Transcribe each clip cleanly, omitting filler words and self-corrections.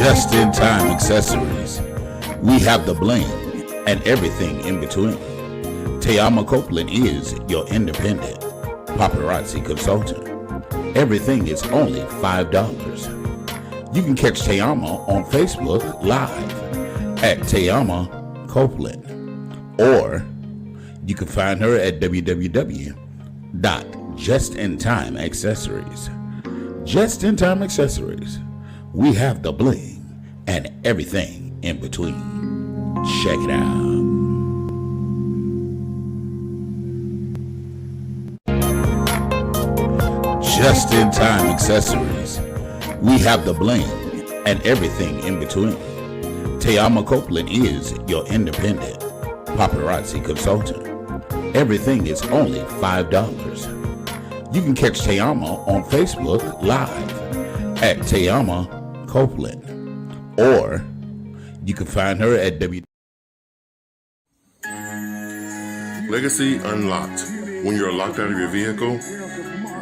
Just-in-time accessories. We have the bling and everything in between. Tayama Copeland is your independent paparazzi consultant. Everything is only $5. You can catch Tayama on Facebook Live at Tayama Copeland, or you can find her at www.justintimeaccessories. Just-in-time accessories. We have the bling and everything in between. Check it out. Just-in-time accessories. We have the bling and everything in between. Tayama Copeland is your independent paparazzi consultant. Everything is only $5. You can catch Tayama on Facebook Live at Tayama Copeland, or you can find her at Legacy Unlocked. When you're locked out of your vehicle,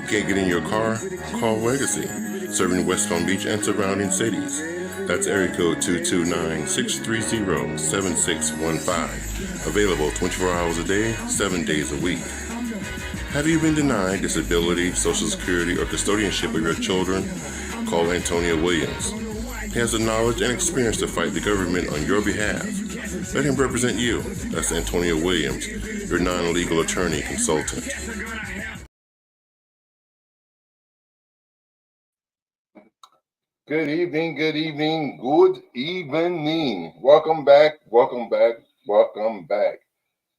can't get in your car, call Legacy, serving West Palm Beach and surrounding cities. That's area code 229-630-7615. Available 24 hours a day, 7 days a week. Have you been denied disability, Social Security, or custodianship of your children? Call Antonio Williams. He has the knowledge and experience to fight the government on your behalf. Let him represent you. That's Antonio Williams, your non-legal attorney consultant. Good evening, good evening, good evening. Welcome back, welcome back, welcome back.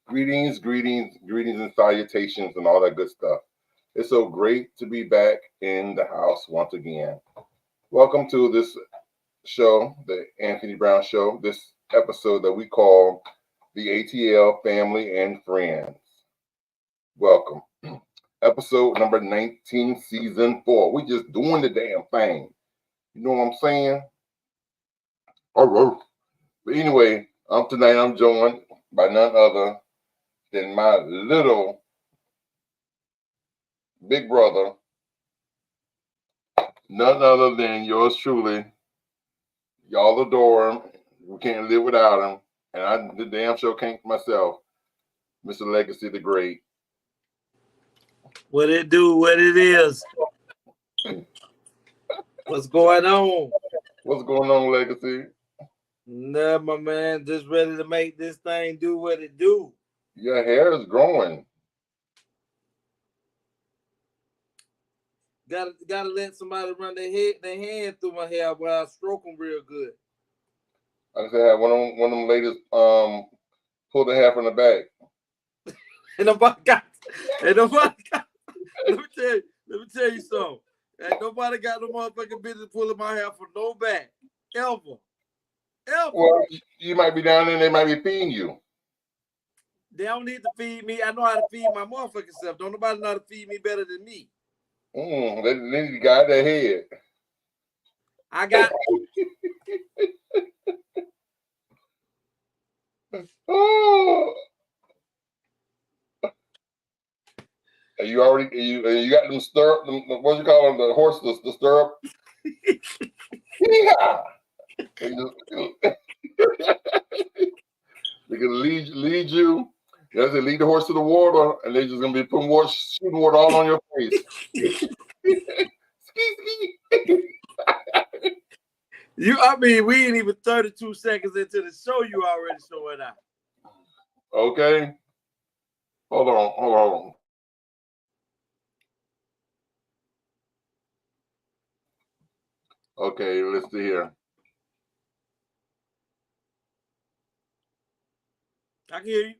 Greetings, greetings, greetings and salutations and all that good stuff. It's so great to be back in the house once again. Welcome to this show, the Anthony Brown Show, this episode that we call the ATL Family and Friends. Welcome. Episode number 19, season 4. We just doing the damn thing. You know what I'm saying? All right. But anyway, tonight I'm joined by none other than my little big brother, none other than yours truly. Y'all adore him. We can't live without him. And the damn show can't myself. Mr. Legacy the Great. What it do, what it is. What's going on? What's going on, Legacy? Nah, my man, just ready to make this thing do what it do. Your hair is growing. Gotta let somebody run their hand through my hair while I stroke them real good. I just had one of them ladies pull the hair from the back. Let me tell you something. Ain't nobody got no motherfucking business pulling my hair from no back. Ever. Well, you might be down there and they might be feeding you. They don't need to feed me. I know how to feed my motherfucking self. Don't nobody know how to feed me better than me. They need to guide their head. I got... Oh. You got them stirrup, what you call them, the horse, the stirrup? Yeah. They can lead you. You have to lead the horse to the water, and they're just gonna be putting shooting water all on your face. We ain't even 32 seconds into the show. You already showing out. Okay. Hold on. Okay, let's see here. I can hear you.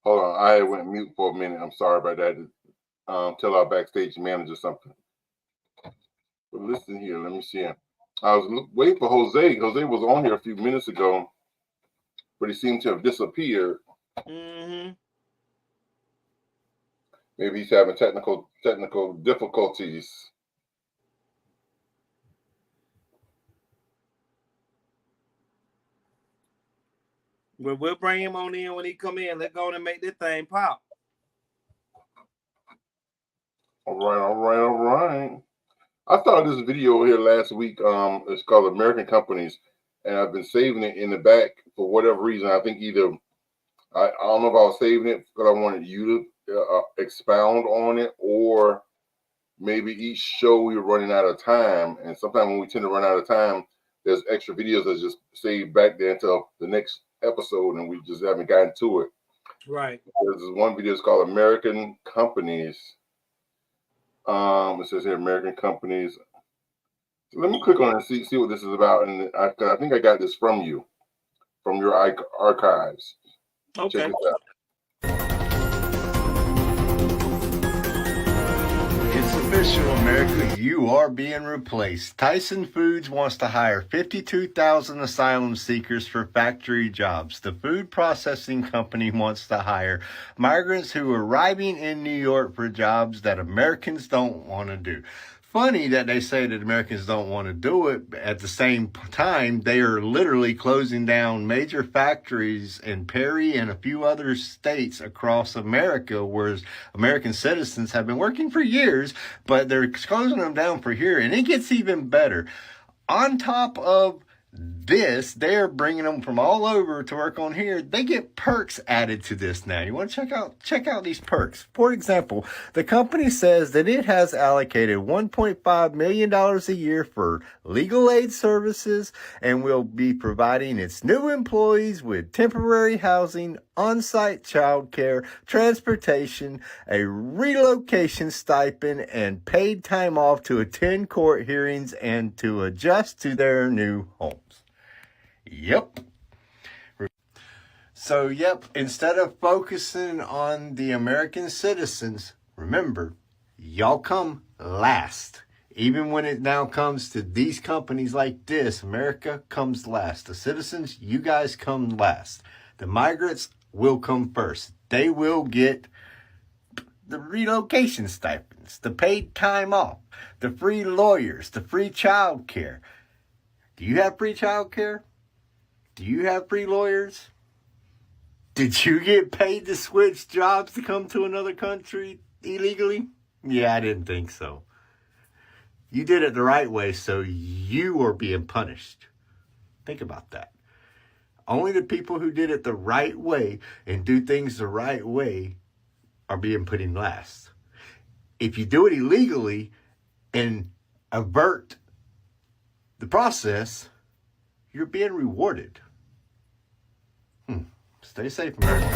Hold on, I went mute for a minute. I'm sorry about that. Tell our backstage manager something. But listen here, let me see. I was waiting for Jose. Jose was on here a few minutes ago, but he seemed to have disappeared. Mm-hmm. Maybe he's having technical difficulties. Well, we'll bring him on in when he come in. Let's go and make this thing pop. All right. I saw this video here last week. It's called American Companies, and I've been saving it in the back for whatever reason. I think either I don't know if I was saving it because I wanted you to expound on it, or maybe each show we were running out of time. And sometimes when we tend to run out of time, there's extra videos that's just saved back there until the next episode, and we just haven't gotten to it. Right. There's one video. It's called American Companies. It says here American Companies. So let me click on it and see what this is about. And I think I got this from you, from your archives. Okay. Check this out. It's official, America. You are being replaced. Tyson Foods wants to hire 52,000 asylum seekers for factory jobs. The food processing company wants to hire migrants who are arriving in New York for jobs that Americans don't want to do. Funny that they say that Americans don't want to do it. At the same time, they are literally closing down major factories in Perry and a few other states across America, whereas American citizens have been working for years, but they're closing them down for here. And it gets even better. On top of this, they're bringing them from all over to work on here. They get perks added to this now. You want to check out these perks. For example, the company says that it has allocated $1.5 million a year for legal aid services and will be providing its new employees with temporary housing, on-site childcare, transportation, a relocation stipend, and paid time off to attend court hearings and to adjust to their new homes. Yep. So, instead of focusing on the American citizens, remember, y'all come last. Even when it now comes to these companies like this, America comes last. The citizens, you guys come last. The migrants will come first. They will get the relocation stipends, the paid time off, the free lawyers, the free child care. Do you have free child care? Do you have free lawyers? Did you get paid to switch jobs to come to another country illegally? Yeah, I didn't think so. You did it the right way, so you are being punished. Think about that. Only the people who did it the right way and do things the right way are being put in last. If you do it illegally and avert the process, you're being rewarded. Stay safe, America.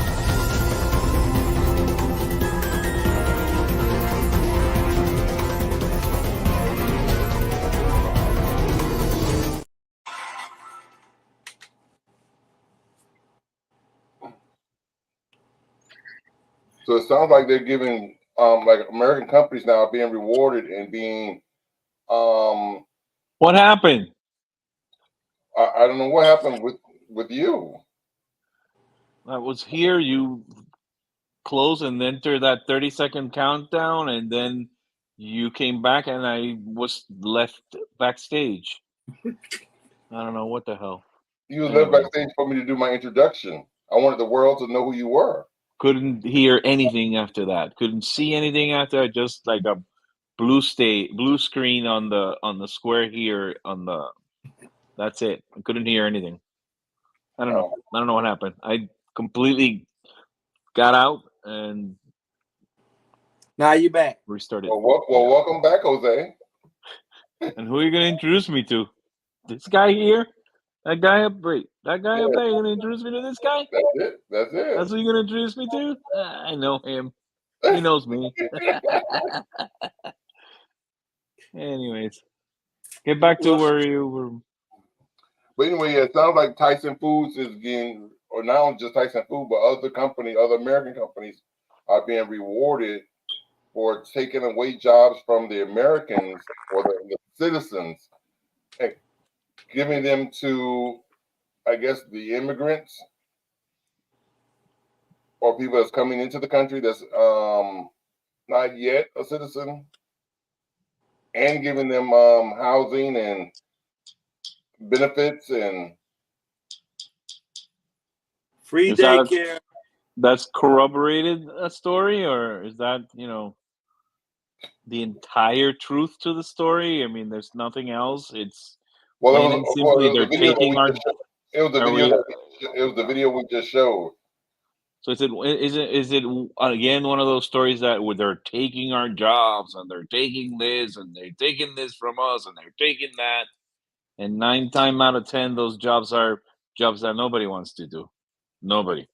So it sounds like they're giving like American companies now are being rewarded and being What happened? I don't know what happened with you. I was here. You close and enter that 30-second countdown, and then you came back, and I was left backstage. I don't know what the hell. You was Anyway. left backstage for me to do my introduction. I wanted the world to know who you were. Couldn't hear anything after that. Couldn't see anything after. Just like a blue screen on the square here on the. That's it. I couldn't hear anything. I don't know. I don't know what happened. I completely got out and Now you back. restarted. Well, welcome back, Jose. And who are you going to introduce me to? This guy here? That guy up? Wait, that guy up there? You're going to introduce me to this guy? That's it. That's who you're going to introduce me to? I know him. He knows me. Anyways, get back to where you were. But anyway, it sounds like Tyson Foods is getting, or not just Tyson Food, but other American companies are being rewarded for taking away jobs from the Americans or the citizens and giving them to, I guess, the immigrants or people that's coming into the country that's not yet a citizen, and giving them housing and benefits and free daycare. That's corroborated a story, or is that the entire truth to the story. I mean, there's nothing else. It's Well, plain and simply they're taking our. it was the Are video we? it was the video we just showed. So is it again one of those stories that where they're taking our jobs and they're taking this and they're taking this from us and they're taking that, and 9 times out of 10 those jobs are jobs that nobody wants to do. Nobody.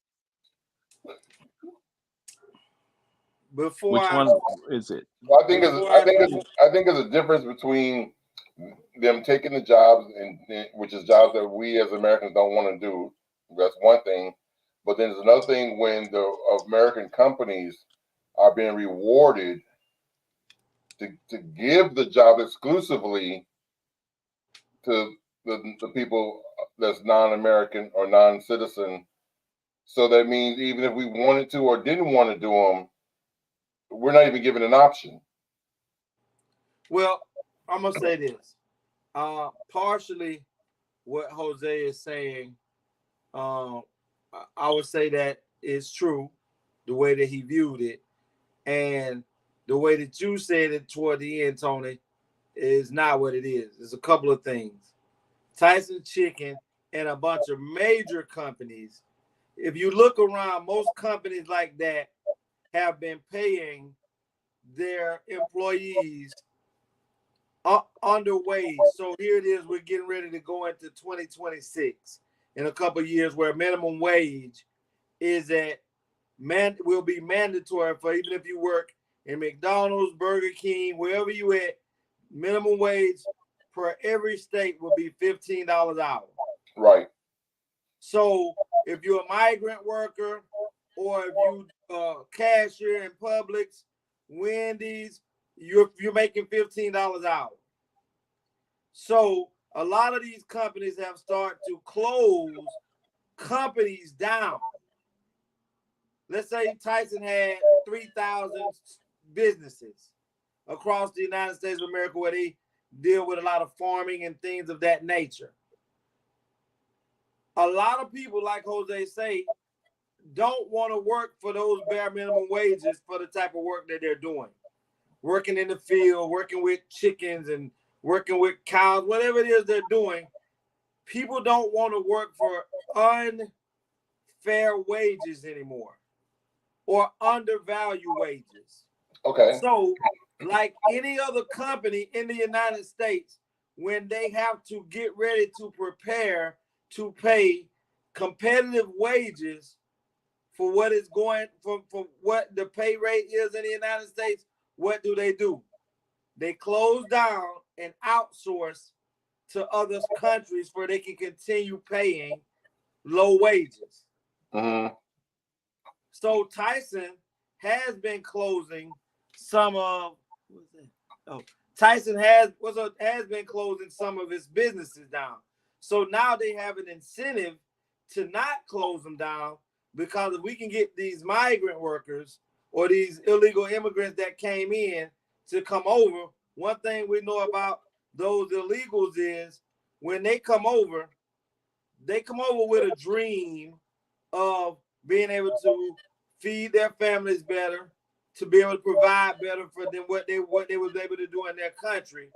Before Which I, one is it? Well, before I, I think there's a difference between them taking the jobs and which is jobs that we as Americans don't want to do. That's one thing. But then there's another thing when the American companies are being rewarded to give the job exclusively to the people that's non-American or non-citizen. So that means even if we wanted to or didn't want to do them, we're not even given an option. well, I'm gonna say this. Partially, what Jose is saying, I would say that is true, the way that he viewed it, and the way that you said it toward the end, Tony, is not what it is. There's a couple of things. Tyson Chicken and a bunch of major companies. If you look around, most companies like that have been paying their employees underway. So here it is. We're getting ready to go into 2026 in a couple of years, where minimum wage is will be mandatory for even if you work in McDonald's, Burger King, wherever you at. Minimum wage for every state will be $15 an hour. Right. So if you're a migrant worker, or if you cashier in Publix, Wendy's, you're making $15 an hour. So a lot of these companies have started to close companies down. Let's say Tyson had 3,000 businesses across the United States of America where they deal with a lot of farming and things of that nature. A lot of people, like Jose say, don't want to work for those bare minimum wages for the type of work that they're doing. Working in the field, working with chickens and working with cows, whatever it is they're doing. People don't want to work for unfair wages anymore or undervalued wages. Okay. So, like any other company in the United States, when they have to get ready to prepare to pay competitive wages for what is going for what the pay rate is in the United States, what do? They close down and outsource to other countries where they can continue paying low wages. Mm-hmm. So Tyson has been closing some of Tyson has been closing some of his businesses down. So now they have an incentive to not close them down, because if we can get these migrant workers or these illegal immigrants that came in to come over, one thing we know about those illegals is when they come over with a dream of being able to feed their families better, to be able to provide better for them what they was able to do in their country.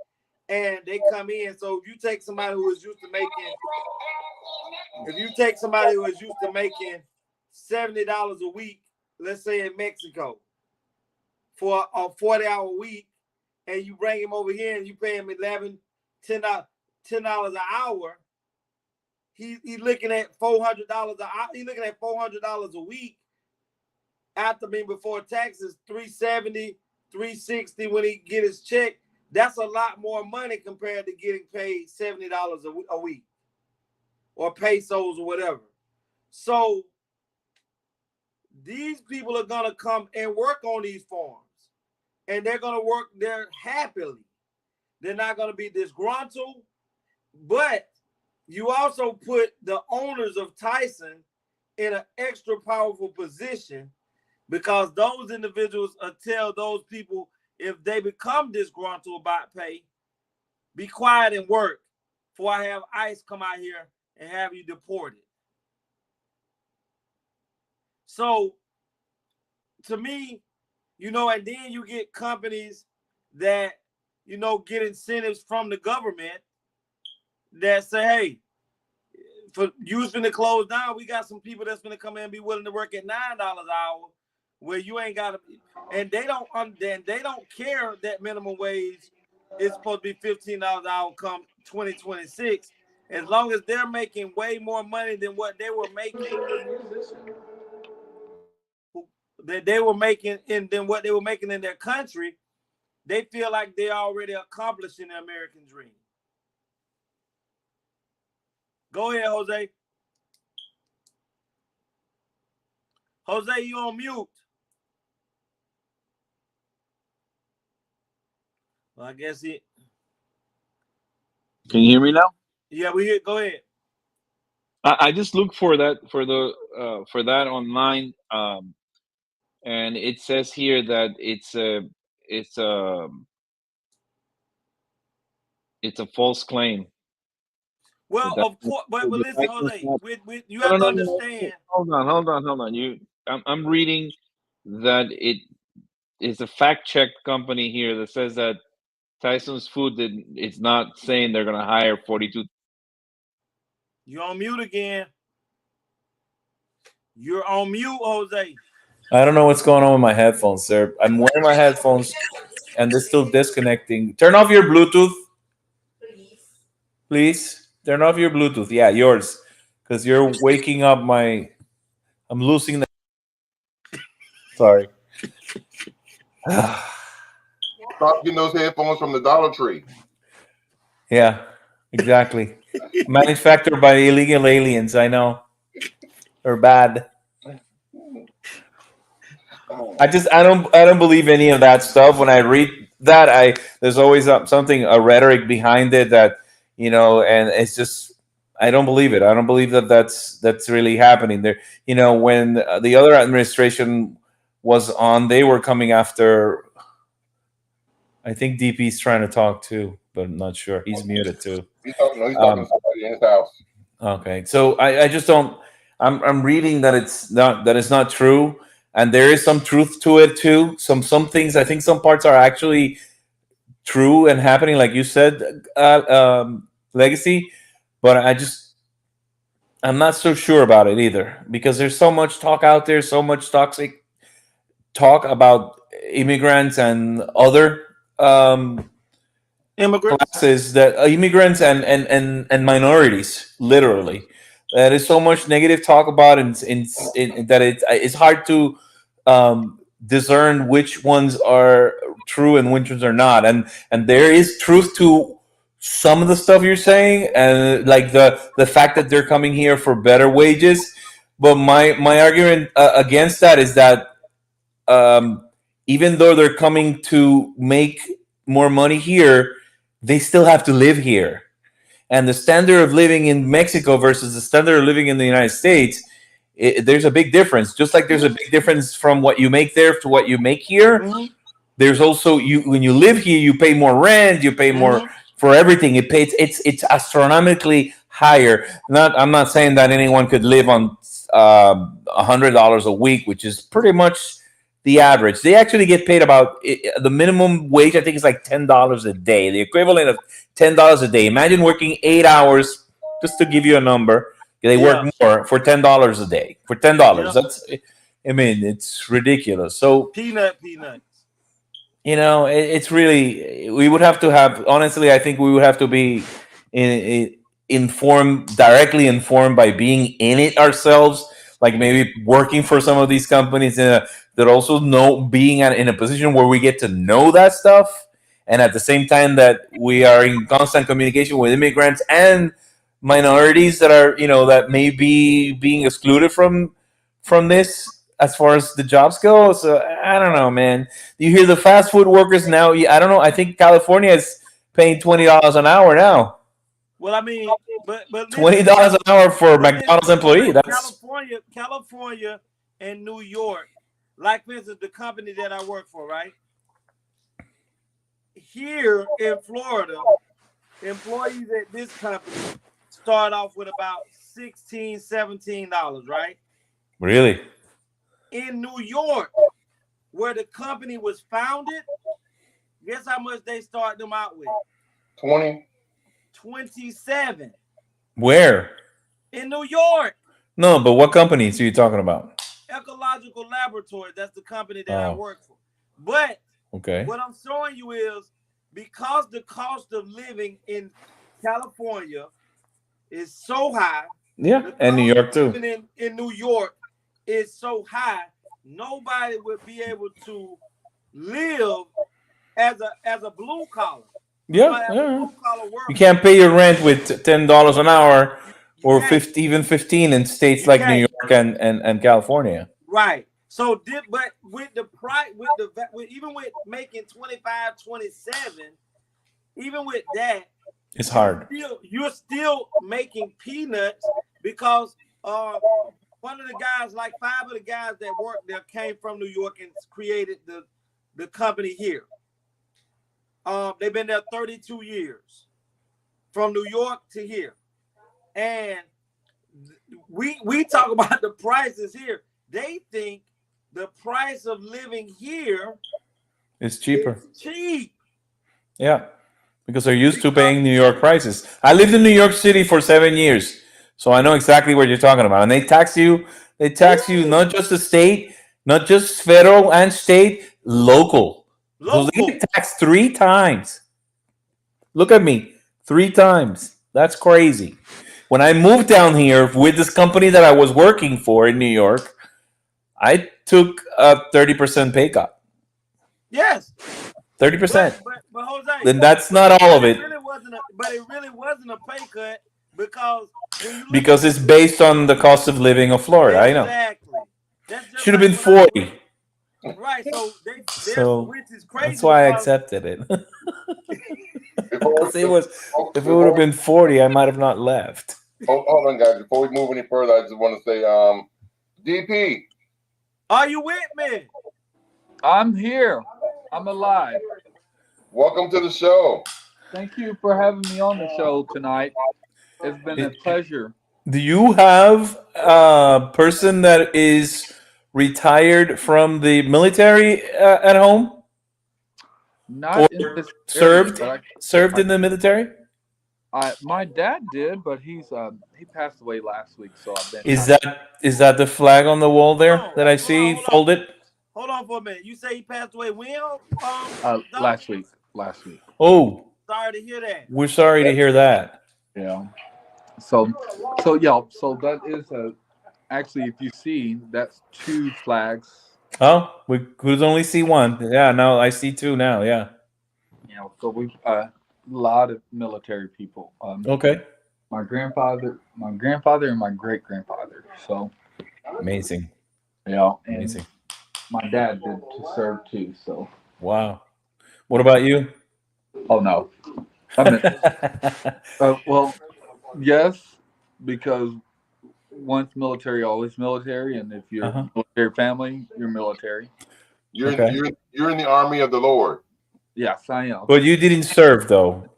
And they come in. So if you take somebody who is used to making $70 a week, let's say in Mexico, for a 40-hour week, and you bring him over here and you pay him $10 an hour, he's looking at $400 an hour. He's looking at $400 a week after being before taxes, $370, $360 when he get his check. That's a lot more money compared to getting paid $70 a week or pesos or whatever. So these people are going to come and work on these farms, and they're going to work there happily. They're not going to be disgruntled, but you also put the owners of Tyson in an extra powerful position, because those individuals tell those people, if they become disgruntled about pay, be quiet and work, before I have ICE come out here and have you deported. So to me, and then you get companies that, you know, get incentives from the government that say, hey, for you finna close down, we got some people that's gonna come in and be willing to work at $9 an hour, where you ain't gotta, and they don't care that minimum wage is supposed to be $15 an hour come 2026, as long as they're making way more money than what they were making than what they were making in their country. They feel like they're already accomplishing the American dream. Go ahead, Jose. Jose, you on mute. Well, I guess it. Can you hear me now? Yeah, we hear. Go ahead. I just looked for that for online, and it says here that it's a false claim. Well, That, of course, but the listen, Titans Jose, not- you no, have no, to no, no, understand. hold on. I'm reading that it is a fact-checked company here that says that Tyson's Food it's not saying they're going to hire 42. You're on mute again. You're on mute, Jose. I don't know what's going on with my headphones, sir. I'm wearing my headphones and they're still disconnecting. Turn off your Bluetooth. Please. Turn off your Bluetooth. Yeah, yours. Because you're waking up my. I'm losing the. Sorry. Stop getting those headphones from the Dollar Tree. Yeah, exactly. Manufactured by illegal aliens. I know. They're bad. I don't believe any of that stuff. When I read that, there's always something, a rhetoric behind it that, you know, and it's just, I don't believe it. I don't believe that that's really happening there. You know, when the other administration was on, they were coming after. I think DP's trying to talk too, but I'm not sure. He's muted too. He's talking to somebody in his house. Okay, so I just don't. I'm reading that it's not true, and there is some truth to it too. Some things, I think some parts are actually true and happening, like you said, Legacy. But I'm not so sure about it either, because there's so much talk out there, so much toxic talk about immigrants and other Immigrants. classes, that immigrants and minorities, literally. There is so much negative talk about in that it's hard to discern which ones are true and which ones are not. And there is truth to some of the stuff you're saying, and like the fact that they're coming here for better wages. But my argument against that is that even though they're coming to make more money here, they still have to live here. And the standard of living in Mexico versus the standard of living in the United States, there's a big difference. Just like there's a big difference from what you make there to what you make here. Mm-hmm. There's also, when you live here, you pay more rent, you pay more for everything. It's astronomically higher. I'm not saying that anyone could live on $100 a week, which is pretty much the average. They actually get paid about the minimum wage, I think, is like $10 a day, the equivalent of $10 a day. Imagine working 8 hours, just to give you a number. They work more for $10 a day. For $10, that's, I mean, it's ridiculous. So peanuts. You know, it's really, we would have to have, honestly, I think we would have to be directly informed by being in it ourselves, like maybe working for some of these companies that also being in a position where we get to know that stuff, and at the same time that we are in constant communication with immigrants and minorities that are, you know, that may be being excluded from this as far as the jobs go. So I don't know, man. You hear the fast food workers now, I don't know, I think California is paying $20 an hour now. Well, I mean, but $20 an hour for a McDonald's employee. That's California and New York. Like, for instance, the company that I work for, right? Here in Florida, employees at this company start off with about $16, $17, right? Really? In New York, where the company was founded, Guess how much they start them out with? 20. 27 Where? in New York. No, but what companies are you talking about? Ecological Laboratory. That's the company that I Oh. work for. But Okay. what I'm showing you is because the cost of living in California is so high. Yeah, and New York too. In New York is so high, nobody would be able to live as a blue collar. Yeah, As a blue collar worker. you can't pay your rent with $10 an hour You or can't. 50, even 15 in states You like New can't. York and California. Right. So but with the price, even with making 25, 27, even with that, It's hard. You're still making peanuts because one of the guys, like 5 of the guys that worked there came from New York and created the company here. They've been there 32 years from New York to here. And we talk about the prices here. They think the price of living here It's cheaper. is cheap. Yeah, because they're used to paying New York prices. I lived in New York City for 7 years, so I know exactly what you're talking about. And they tax you. They tax you not just the state, not just federal and state, local. So they get taxed 3 times. Look at me, 3 times. That's crazy. When I moved down here with this company that I was working for in New York, I took a 30% pay cut. Yes. 30%. But Jose, then that's not all of it. It really wasn't a pay cut because it's based on the cost of living of Florida. Exactly. I know. Should have been 40. Right. So which is crazy. That's why I accepted it. If it would have been 40, I might have not left. Hold on, guys. Before we move any further, I just want to say, DP, are you with me? I'm here. I'm alive. Welcome to the show. Thank you for having me on the show tonight. It's been a pleasure. Do you have a person that is retired from the military at home? Not in this served area, served in the military? My dad did, but he passed away last week. So I've been. Is that the flag on the wall there that I see folded? Hold on for a minute. You say he passed away when? Last week. Last week. Oh. Sorry to hear that. We're sorry to hear that. Yeah. So that is actually, if you see, that's 2 flags. Oh, we could only see one. Yeah, no, I see 2 now. Yeah. Yeah. So we've a lot of military people. Okay. My grandfather, and my great grandfather. So amazing. Yeah. Amazing. My dad did serve too. So wow. What about you? Oh no. Well, yes, because once military, always military, and if you're military family, you're military. You're in the army of the Lord. Yes, I am. But you didn't serve though.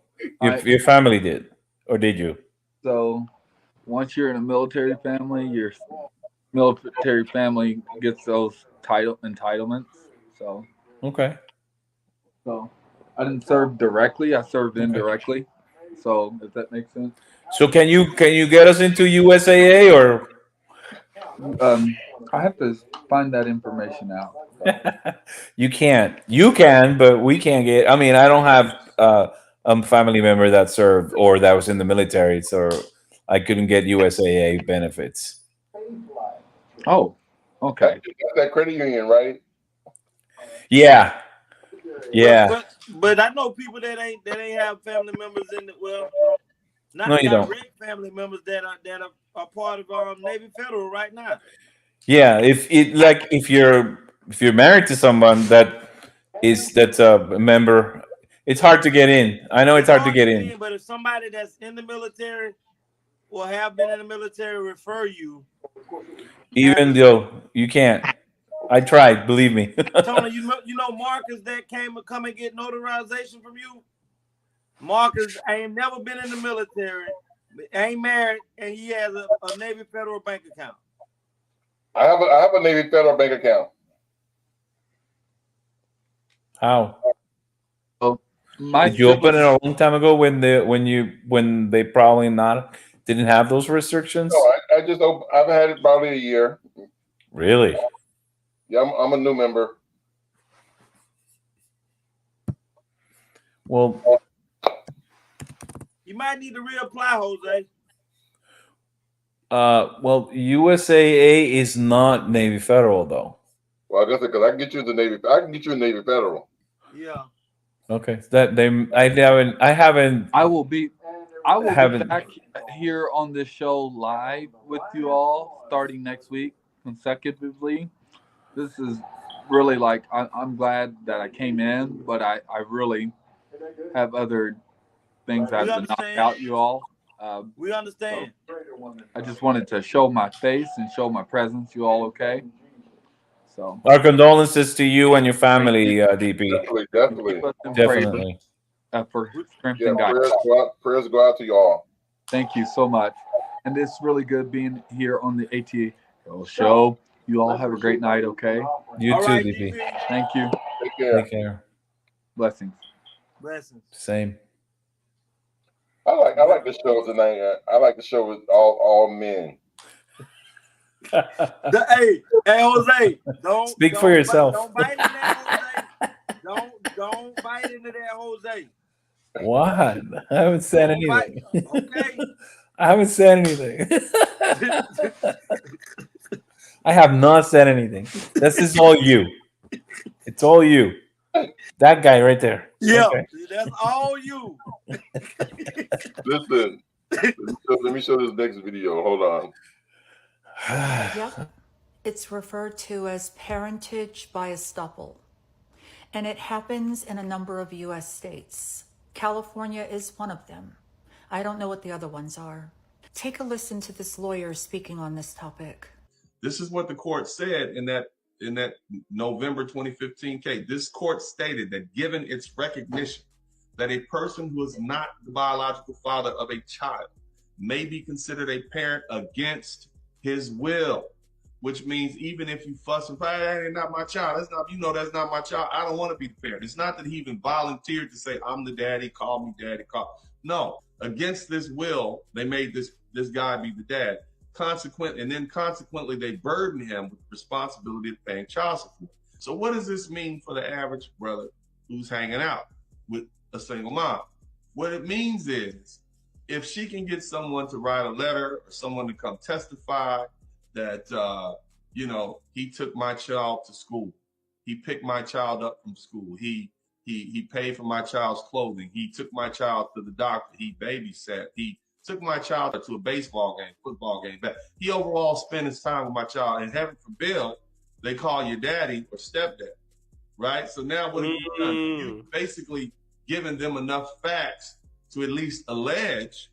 Your family did, or did you? So, once you're in a military family, your military family gets those entitlements. So. Okay. So, I didn't serve directly. I served indirectly. So, if that makes sense. So can you get us into USAA or? I have to find that information out. So. You can't. You can, but we can't get. I mean, I don't have a family member that served or that was in the military, so I couldn't get USAA benefits. Oh, okay. That's that credit union, right? Yeah. Yeah. But I know people that ain't have family members in the not direct family members that are part of Navy Federal right now. Yeah, if you're married to someone that's a member, it's hard to get in. I know it's hard to get in. But if somebody that's in the military or have been in the military refer you, even though you can't. I tried, believe me. Tony, you know Marcus that come and get notarization from you. Marcus ain't never been in the military, ain't married, and he has a Navy Federal bank account. I have a Navy Federal bank account. How? My Did you open it siblings, a long time ago when they probably didn't have those restrictions? No, I just I've had it probably a year. Really? Yeah, I'm a new member. Well, You might need to reapply, Jose. well, USAA is not Navy Federal though. Well, I guess because I can get you the Navy. I can get you a Navy Federal. Yeah. Okay, I haven't. I will be back here on this show live with you all starting next week consecutively. This is really like I'm glad that I came in, but I really have other things I We have to knock understand. out you all. We understand. I just wanted to show my face and show my presence. You all okay? So Our condolences to you and your family, DP. Definitely. keep us in Definitely. prayer for strength Yeah, and guidance. prayers go out to y'all. Thank you so much. And it's really good being here on the ATL show. You all have a great night, okay? You All too, right, DP. DP. Thank you. Take care. Take care. Blessings. Blessings. Same. I like the show tonight. I like the show with all men. Hey, Jose, Speak for yourself. Don't bite into that, Jose. Don't bite into that, Jose. What? I haven't said anything. Okay. I haven't said anything. I have not said anything. This is all you. It's all you. That guy right there. Yeah, Okay. that's all you. Listen, let me show this next video. Hold on. Yep. It's referred to as parentage by estoppel, and it happens in a number of U.S. states. California is one of them. I don't know what the other ones are. Take a listen to this lawyer speaking on this topic. This is what the court said in that November 2015 case. This court stated that given its recognition that a person who is not the biological father of a child may be considered a parent against his will, which means even if you fuss and fight, that ain't not my child. That's not my child. I don't want to be the parent. It's not that he even volunteered to say, I'm the daddy, call me daddy, No, against this will, they made this guy be the dad. Consequently, they burden him with the responsibility of paying child support. So what does this mean for the average brother who's hanging out with a single mom? What it means is, if she can get someone to write a letter or someone to come testify that, he took my child to school, he picked my child up from school, he paid for my child's clothing, he took my child to the doctor, he babysat, he took my child to a baseball game, football game, but he overall spent his time with my child, and heaven forbid, they call you daddy or stepdad, right? So now what have you done? You've basically given them enough facts to at least allege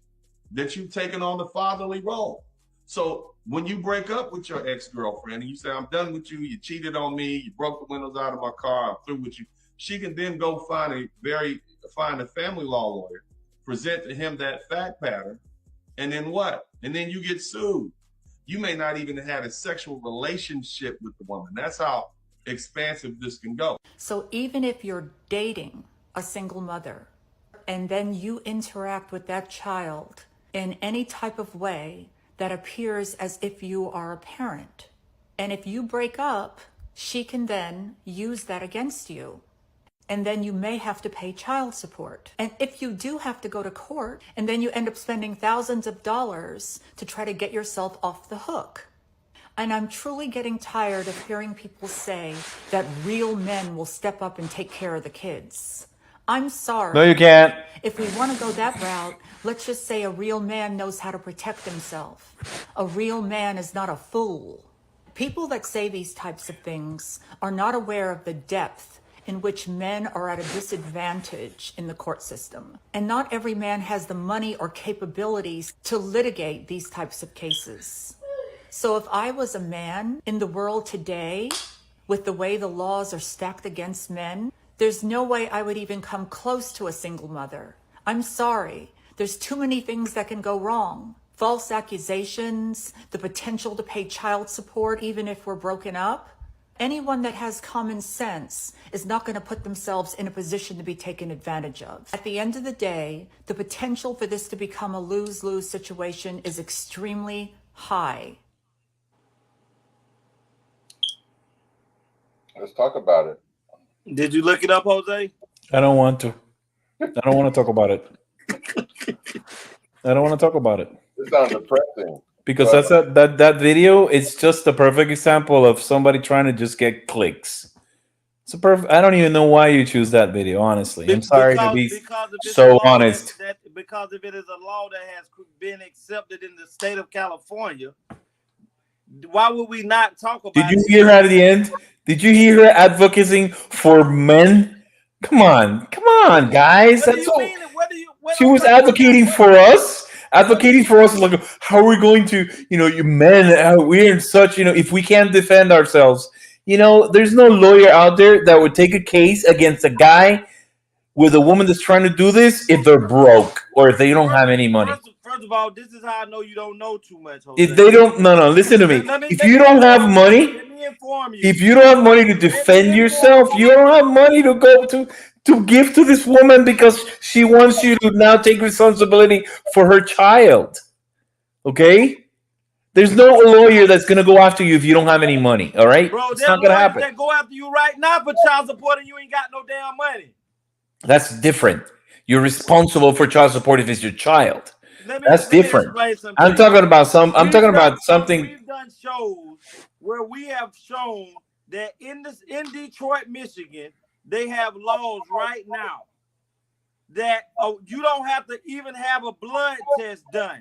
that you've taken on the fatherly role. So when you break up with your ex-girlfriend and you say, I'm done with you, you cheated on me, you broke the windows out of my car, I'm through with you, she can then go find a family law lawyer, present to him that fact pattern, and then what? And then you get sued. You may not even have had a sexual relationship with the woman. That's how expansive this can go. So even if you're dating a single mother and then you interact with that child in any type of way that appears as if you are a parent, and if you break up, she can then use that against you. And then you may have to pay child support. And if you do have to go to court, and then you end up spending thousands of dollars to try to get yourself off the hook. And I'm truly getting tired of hearing people say that real men will step up and take care of the kids. I'm sorry. No, you can't. If we want to go that route, let's just say a real man knows how to protect himself. A real man is not a fool. People that say these types of things are not aware of the depth in which men are at a disadvantage in the court system. And not every man has the money or capabilities to litigate these types of cases. So if I was a man in the world today, with the way the laws are stacked against men, there's no way I would even come close to a single mother. I'm sorry. There's too many things that can go wrong. False accusations, the potential to pay child support even if we're broken up. Anyone that has common sense is not going to put themselves in a position to be taken advantage of. At the end of the day, the potential for this to become a lose-lose situation is extremely high. Let's talk about it. Did you look it up, Jose? I don't want to. I don't want to talk about it. I don't want to talk about it. It sounds depressing. Because that video is just a perfect example of somebody trying to just get clicks. It's a perfect. I don't even know why you choose that video. Honestly, I'm sorry to be so honest. Because if it is a law that has been accepted in the state of California, why would we not talk about it? Did you hear her at the end? Did you hear her advocating for men? Come on, guys. She was advocating for us. Advocating for us is like, how are we going to, you men, we're in such, if we can't defend ourselves, there's no lawyer out there that would take a case against a guy with a woman that's trying to do this if they're broke or if they don't have any money. First of all, this is how I know you don't know too much, Jose. If they don't, no, listen to me. If you don't have money, let me inform you. If you don't have money to defend yourself, you don't have money to go to give to this woman because she wants you to now take responsibility for her child. Okay? There's no lawyer that's going to go after you if you don't have any money. All right? Bro, it's not going to happen. That go after you right now for child support and you ain't got no damn money. That's different. You're responsible for child support if it's your child. That's different. I'm talking about something. We've done shows where we have shown that in Detroit, Michigan, they have laws right now that you don't have to even have a blood test done.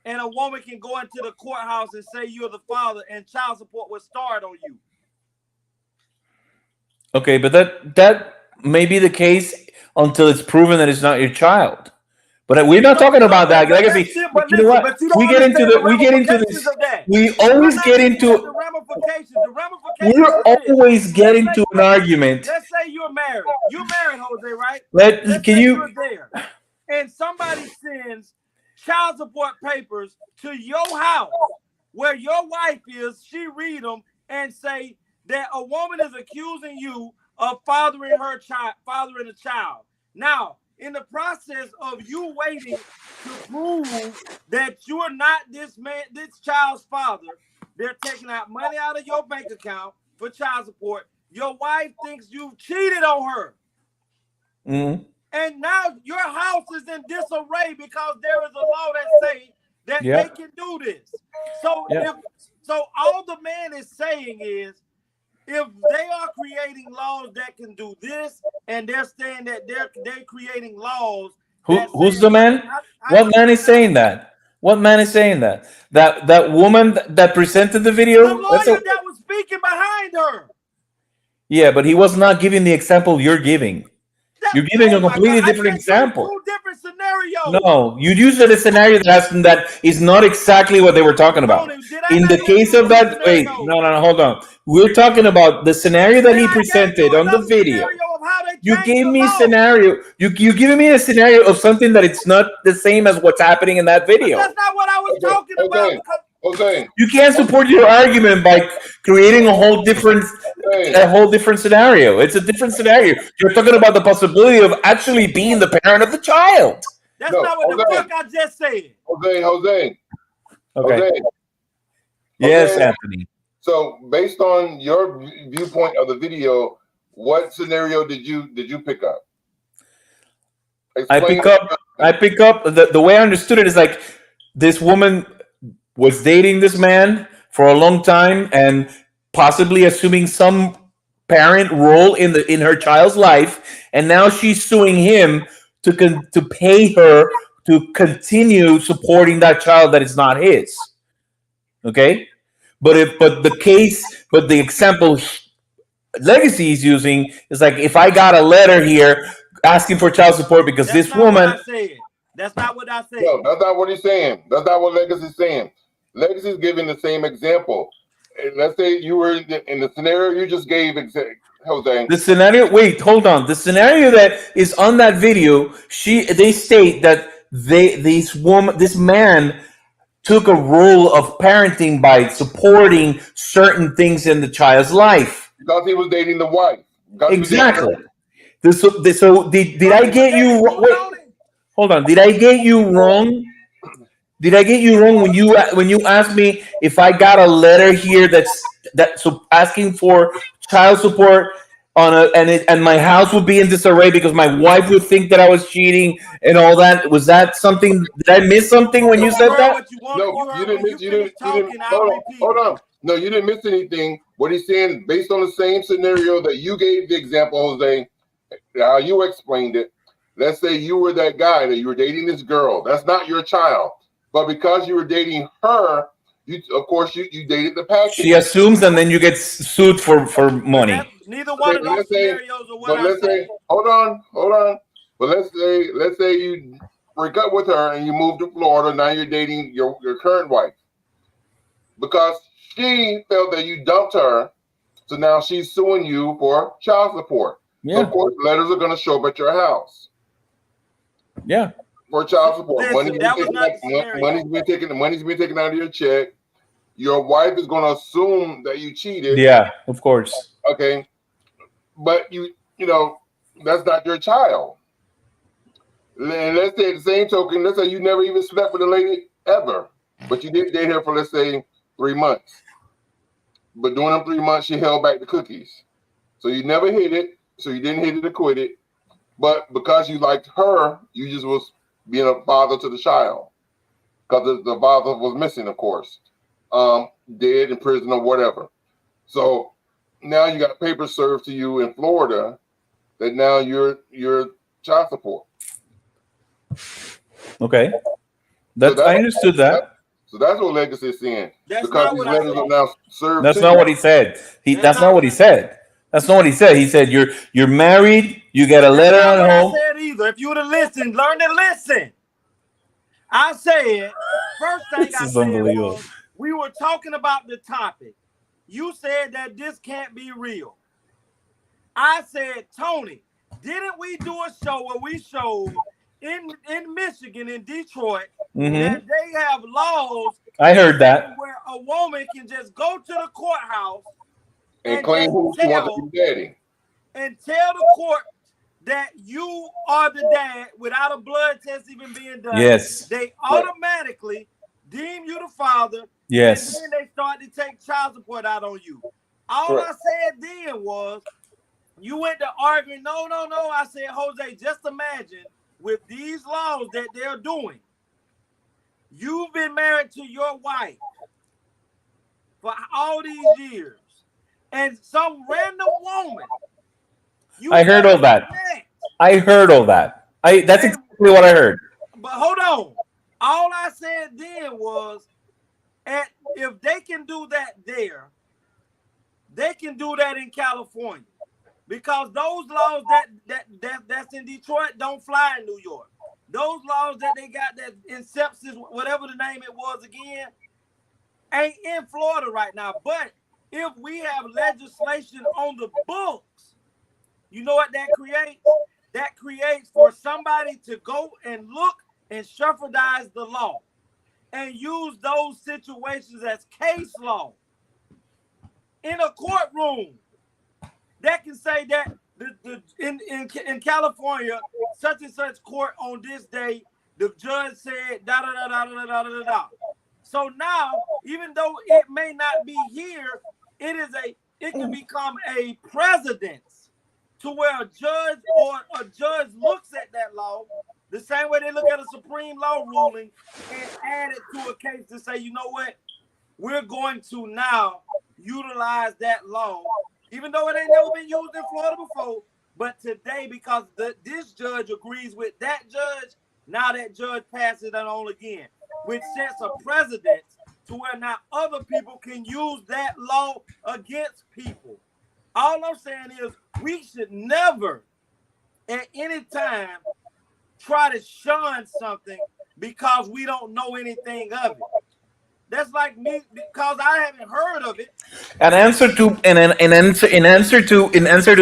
And a woman can go into the courthouse and say you're the father and child support will start on you. Okay, but that may be the case until it's proven that it's not your child. But we're not talking about that legacy. But you know what? We get into this. We always get into. The ramifications. We're always getting to an argument. Let's say you're married. You're married, Jose, right? You're there, and somebody sends child support papers to your house where your wife is. She read them and say that a woman is accusing you of fathering a child. Now, in the process of you waiting to prove that you're not this child's father, they're taking out money out of your bank account for child support. Your wife thinks you've cheated on her. Mm-hmm. And now your house is in disarray because there is a law that says that they can do this. So all the man is saying is, if they are creating laws that can do this, and they're saying that they're creating laws. Who's the man? What man is saying that? What man is saying that? That woman that presented the video? The lawyer that was speaking behind her. Yeah, but he was not giving the example you're giving. You're giving a completely different example. Two different scenarios. No, you used a scenario that is not exactly what they were talking about. In the case of that, wait, no, hold on. We're talking about the scenario that he presented on the video. You gave me a scenario. You giving me a scenario of something that it's not the same as what's happening in that video. That's not what I was talking about. Okay. You can't support your argument by creating a whole different scenario. It's a different scenario. You're talking about the possibility of actually being the parent of the child. That's not what the fuck I just said. Jose. Okay. Yes, Anthony. So, based on your viewpoint of the video, what scenario did you pick up? I pick up the way I understood it is like this woman was dating this man for a long time and possibly assuming some parent role in her child's life, and now she's suing him to pay her to continue supporting that child that is not his. Okay, but the example Legacy is using is like, if I got a letter here asking for child support because this woman. That's not what I said. No, that's not what he's saying. That's not what Legacy's saying. Legacy's giving the same example. Let's say you were in the scenario you just gave, Jose. The scenario. Wait, hold on. The scenario that is on that video, they state that this man took a role of parenting by supporting certain things in the child's life. Because he was dating the wife. Exactly. So did I get you? Wait, hold on. Did I get you wrong? Did I get you wrong when you asked me if I got a letter here that's asking for child support on and my house would be in disarray because my wife would think that I was cheating and all that? Was that something? Did I miss something when you said that? No, you didn't miss. You didn't. Hold on. No, you didn't miss anything. What he's saying, based on the same scenario that you gave the example, Jose, how you explained it. Let's say you were that guy that you were dating this girl. That's not your child. But because you were dating her, of course you dated the package. She assumes, and then you get sued for money. Neither one of those scenarios are what I said. Hold on. But let's say you break up with her and you move to Florida. Now you're dating your current wife because she felt that you dumped her. So now she's suing you for child support. Yeah. So of course, letters are going to show up at your house. Yeah. For child support. Listen, money's been taken out of your check. Your wife is going to assume that you cheated. Yeah, of course. Okay. But you know, that's not your child. And let's say the same token, let's say you never even slept with a lady ever, but you did date her for, let's say, 3 months. But during them 3 months, she held back the cookies. So you never hit it. So you didn't hit it or quit it. But because you liked her, you just was being a father to the child. Because the father was missing, of course. Dead in prison or whatever. So now you got papers served to you in Florida that now you're child support. Okay. I understood that. So that's what Legacy is saying. That's because these letters are now served. That's not what he said. That's not what he said. That's not what he said. He said you're married. You get a letter at home. I said either. If you would have listened, learn to listen. I said first thing I said was we were talking about the topic. You said that this can't be real. I said, Tony, didn't we do a show where we showed in Michigan, in Detroit, that they have laws? I heard that. Where a woman can just go to the courthouse and claim who she wants to be daddy. And tell the court that you are the dad without a blood test even being done. Yes. They automatically deem you the father. Yes. And then they start to take child support out on you. All I said then was, you went to arguing. No. I said, Jose, just imagine with these laws that they're doing, you've been married to your wife for all these years, and some random woman. I heard all that. That's exactly what I heard. But hold on. All I said then was, if they can do that there, they can do that in California. Because those laws that's in Detroit don't fly in New York. Those laws that they got that in sepsis, whatever the name it was again, ain't in Florida right now. But if we have legislation on the books, you know what that creates? That creates for somebody to go and look and shepherdize the law and use those situations as case law in a courtroom. That can say that in California, such and such court on this day, the judge said da da da da da da da da. So now, even though it may not be here, it can become a precedence to where a judge looks at that law the same way they look at a Supreme Law ruling and add it to a case to say, you know what, we're going to now utilize that law. Even though it ain't never been used in Florida before, but today, because this judge agrees with that judge, now that judge passes it on again, which sets a precedent to where now other people can use that law against people. All I'm saying is we should never, at any time, try to shun something because we don't know anything of it. That's like me, because I haven't heard of it. In answer to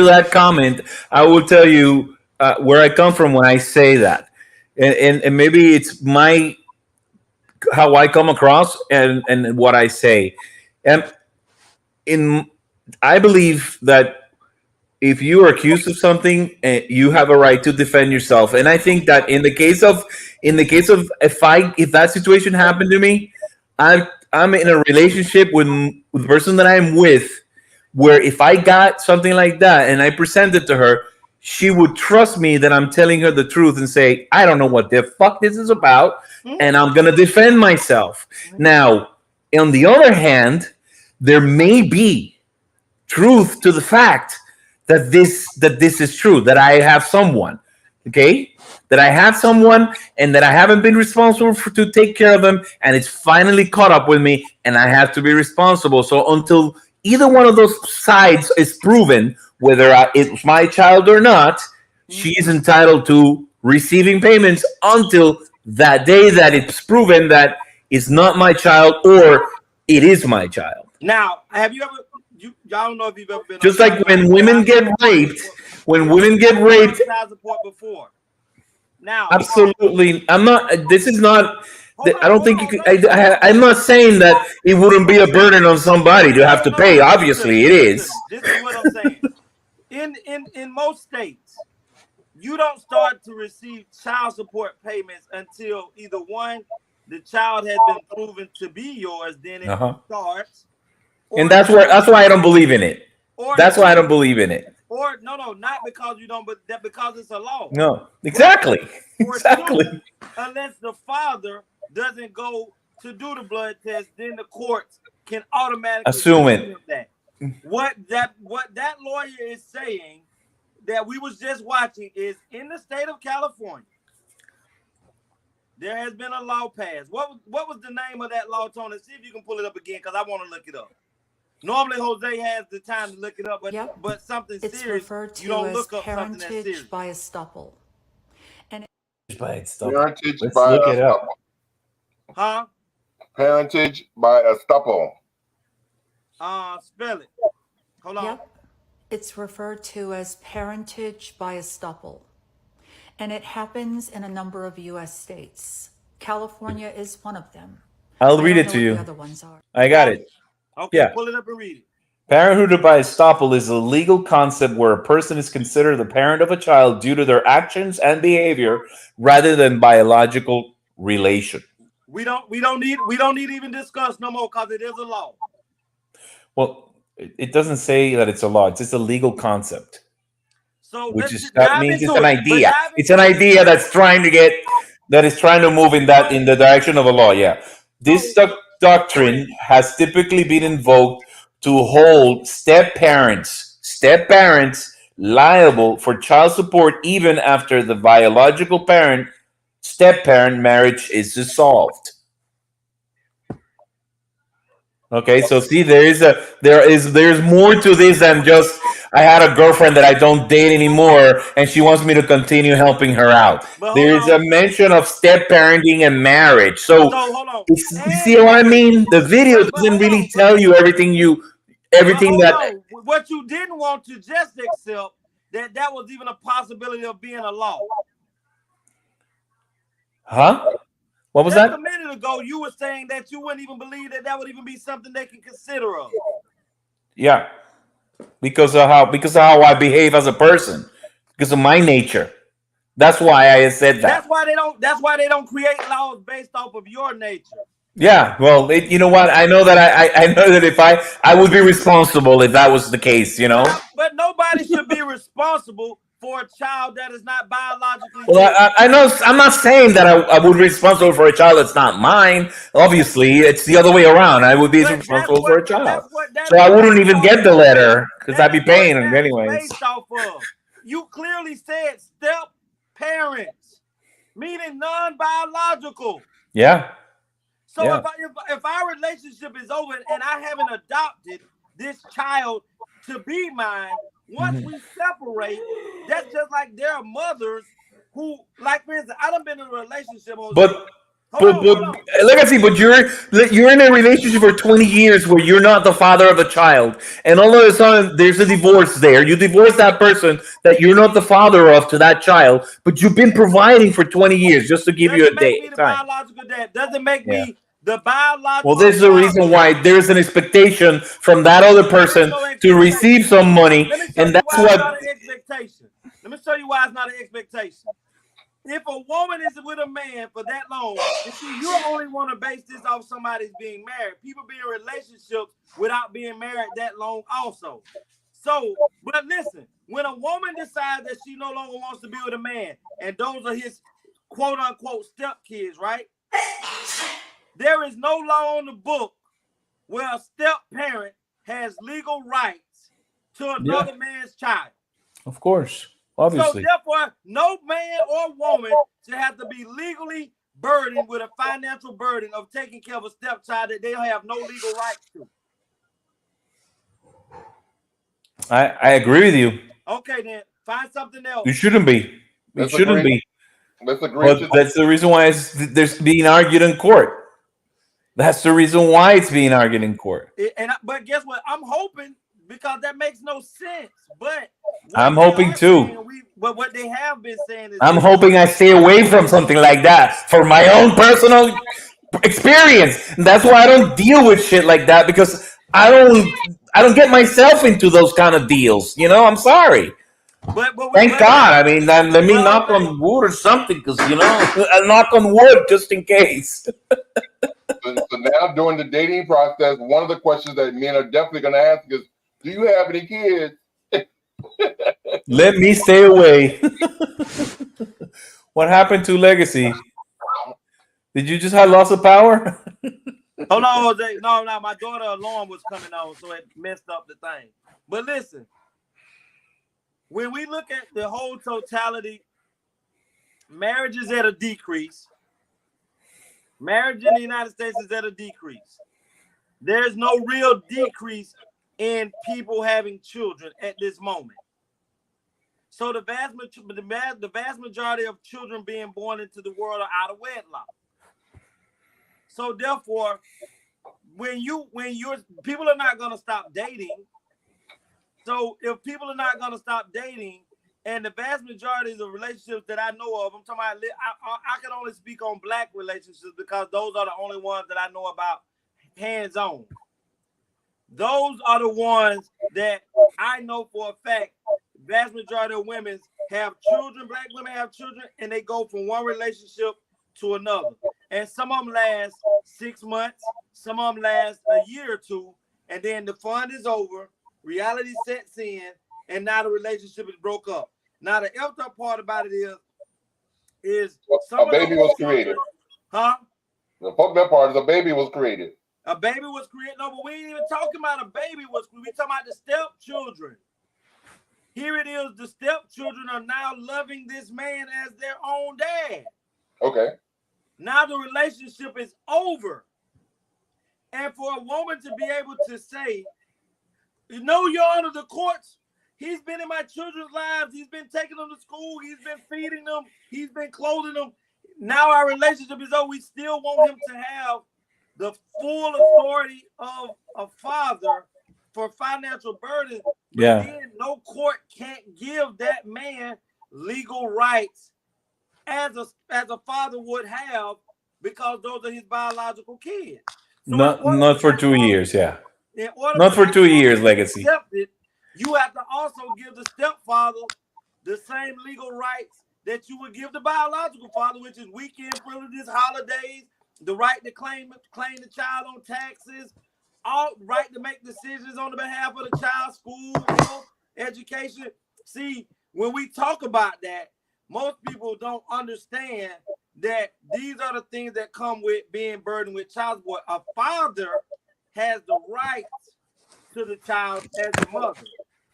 that comment, I will tell you where I come from when I say that, and maybe it's how I come across and what I say. And I believe that if you are accused of something, you have a right to defend yourself. And I think that in the case of if that situation happened to me, I'm in a relationship with the person that I'm with, where if I got something like that and I present it to her, she would trust me that I'm telling her the truth and say, I don't know what the fuck this is about, and I'm gonna defend myself. Now, on the other hand, there may be truth to the fact that this is true, that I have someone, okay, that I have someone, and that I haven't been responsible to take care of them, and it's finally caught up with me, and I have to be responsible. So until either one of those sides is proven, whether it's my child or not, she is entitled to receiving payments until that day that it's proven that it's not my child or it is my child. Now, have you ever? Y'all don't know if you've ever been. Just like when women get raped, child support before. Now, absolutely, I'm not. This is not. I don't think you could. I'm not saying that it wouldn't be a burden on somebody to have to pay. Obviously, it is. This is what I'm saying. In most states, you don't start to receive child support payments until either one, the child has been proven to be yours, then it starts. And that's why I don't believe in it. That's why I don't believe in it. Or no, not because you don't, but that because it's a law. No, exactly. Exactly. Two, unless the father doesn't go to do the blood test, then the courts can automatically assume it. That. What that lawyer is saying that we was just watching is in the state of California, there has been a law passed. What was the name of that law, Tony? See if you can pull it up again, because I want to look it up. Normally, Jose has the time to look it up, but something it's serious, referred to you don't as look up something that's serious. parentage by estoppel. Parentage by estoppel. Huh? Parentage by estoppel. Spell it. Hold on. Yep. It's referred to as parentage by estoppel. And it happens in a number of U.S. states. California is one of them. I'll read it to you. The other ones are. I got it. Okay, yeah. Pull it up and read it. Parenthood by estoppel is a legal concept where a person is considered the parent of a child due to their actions and behavior rather than biological relation. We don't need to even discuss no more because it is a law. Well, it doesn't say that it's a law. It's just a legal concept. So that means it's an idea. It's an idea that's trying to move in the direction of a law. Yeah. This doctrine has typically been invoked to hold step parents liable for child support even after the biological step-parent marriage is dissolved. Okay, so see, there's more to this than just I had a girlfriend that I don't date anymore and she wants me to continue helping her out. There is a mention of step-parenting and marriage. So hold on. You see what I mean? The video doesn't really tell you everything that. What you didn't want to just accept that was even a possibility of being a law. Huh? What was just that? A minute ago, you were saying that you wouldn't even believe that would even be something they can consider of. Yeah, because of how I behave as a person, because of my nature. That's why I said that. That's why they don't create laws based off of your nature. Yeah, well, you know what? I know that I know that if I would be responsible if that was the case, you know. But nobody should be responsible for a child that is not biologically. Well, I know. I'm not saying that I would be responsible for a child that's not mine. Obviously, it's the other way around. I would be responsible for a child, so I wouldn't even get the letter because I'd be paying them anyways. Based off of. You clearly said step parents, meaning non-biological. Yeah. So if our relationship is over and I haven't adopted this child to be mine, once we separate, that's just like there are mothers who, like for instance, I done been in a relationship. But like I see, but you're in a relationship for 20 years where you're not the father of a child, and all of a sudden there's a divorce there. You divorce that person that you're not the father of to that child, but you've been providing for 20 years just to give you a date. Biological dad doesn't make me The biological. Well, there's the reason why there's an expectation from that other person to receive some money, and that's what. It's not an expectation. Let me show you why it's not an expectation. If a woman is with a man for that long, you see, you only want to base this off somebody's being married. People be in relationships without being married that long also. So, but listen, when a woman decides that she no longer wants to be with a man, and those are his quote-unquote stepkids, right? There is no law on the book where a step-parent has legal rights to another man's child. Of course. Obviously. So therefore, no man or woman should have to be legally burdened with a financial burden of taking care of a stepchild that they have no legal rights to. I agree with you. Okay, then find something else. You shouldn't be. It shouldn't be. Let's agree. But that's the reason why there's being argued in court. That's the reason why it's being argued in court. But guess what? I'm hoping, because that makes no sense. But I'm hoping too. But what they have been saying is, I'm hoping I stay away from something like that for my own personal experience. And that's why I don't deal with shit like that, because I don't get myself into those kind of deals. You know, I'm sorry. Thank God. I mean, let me knock on wood or something, because, you know, I'll knock on wood just in case. So now during the dating process, one of the questions that men are definitely going to ask is, do you have any kids? Let me stay away. What happened to Legacy? Did you just have loss of power? Hold on, Jose. No, my daughter alarm was coming on, so it messed up the thing. But listen, when we look at the whole totality, marriage is at a decrease. Marriage in the United States is at a decrease. There's no real decrease in people having children at this moment. So the vast majority of children being born into the world are out of wedlock. So therefore, when you're people are not going to stop dating. So if people are not going to stop dating, and the vast majority of the relationships that I know of, I'm talking about, I can only speak on Black relationships because those are the only ones that I know about hands-on. Those are the ones that I know for a fact. Vast majority of women have children, Black women have children, and they go from one relationship to another. And some of them last 6 months, some of them last a year or two, and then the fun is over, reality sets in, and now the relationship is broke up. Now the effed up part about it is a baby was created. Huh? The fucked up part is a baby was created. A baby was created. No, but we ain't even talking about a baby was created. We talking about the stepchildren. Here it is. The stepchildren are now loving this man as their own dad. Okay. Now the relationship is over. And for a woman to be able to say, you know, Your Honor, the courts, he's been in my children's lives. He's been taking them to school. He's been feeding them. He's been clothing them. Now our relationship is over. We still want him to have the full authority of a father for financial burden. But then no court can't give that man legal rights as a father would have, because those are his biological kids. So not for 2 years, yeah. Not for 2 years, Legacy. You have to also give the stepfather the same legal rights that you would give the biological father, which is weekend privileges, holidays, the right to claim the child on taxes, all right to make decisions on the behalf of the child, school, health, education. See, when we talk about that, most people don't understand that these are the things that come with being burdened with child support. A father has the rights to the child as a mother.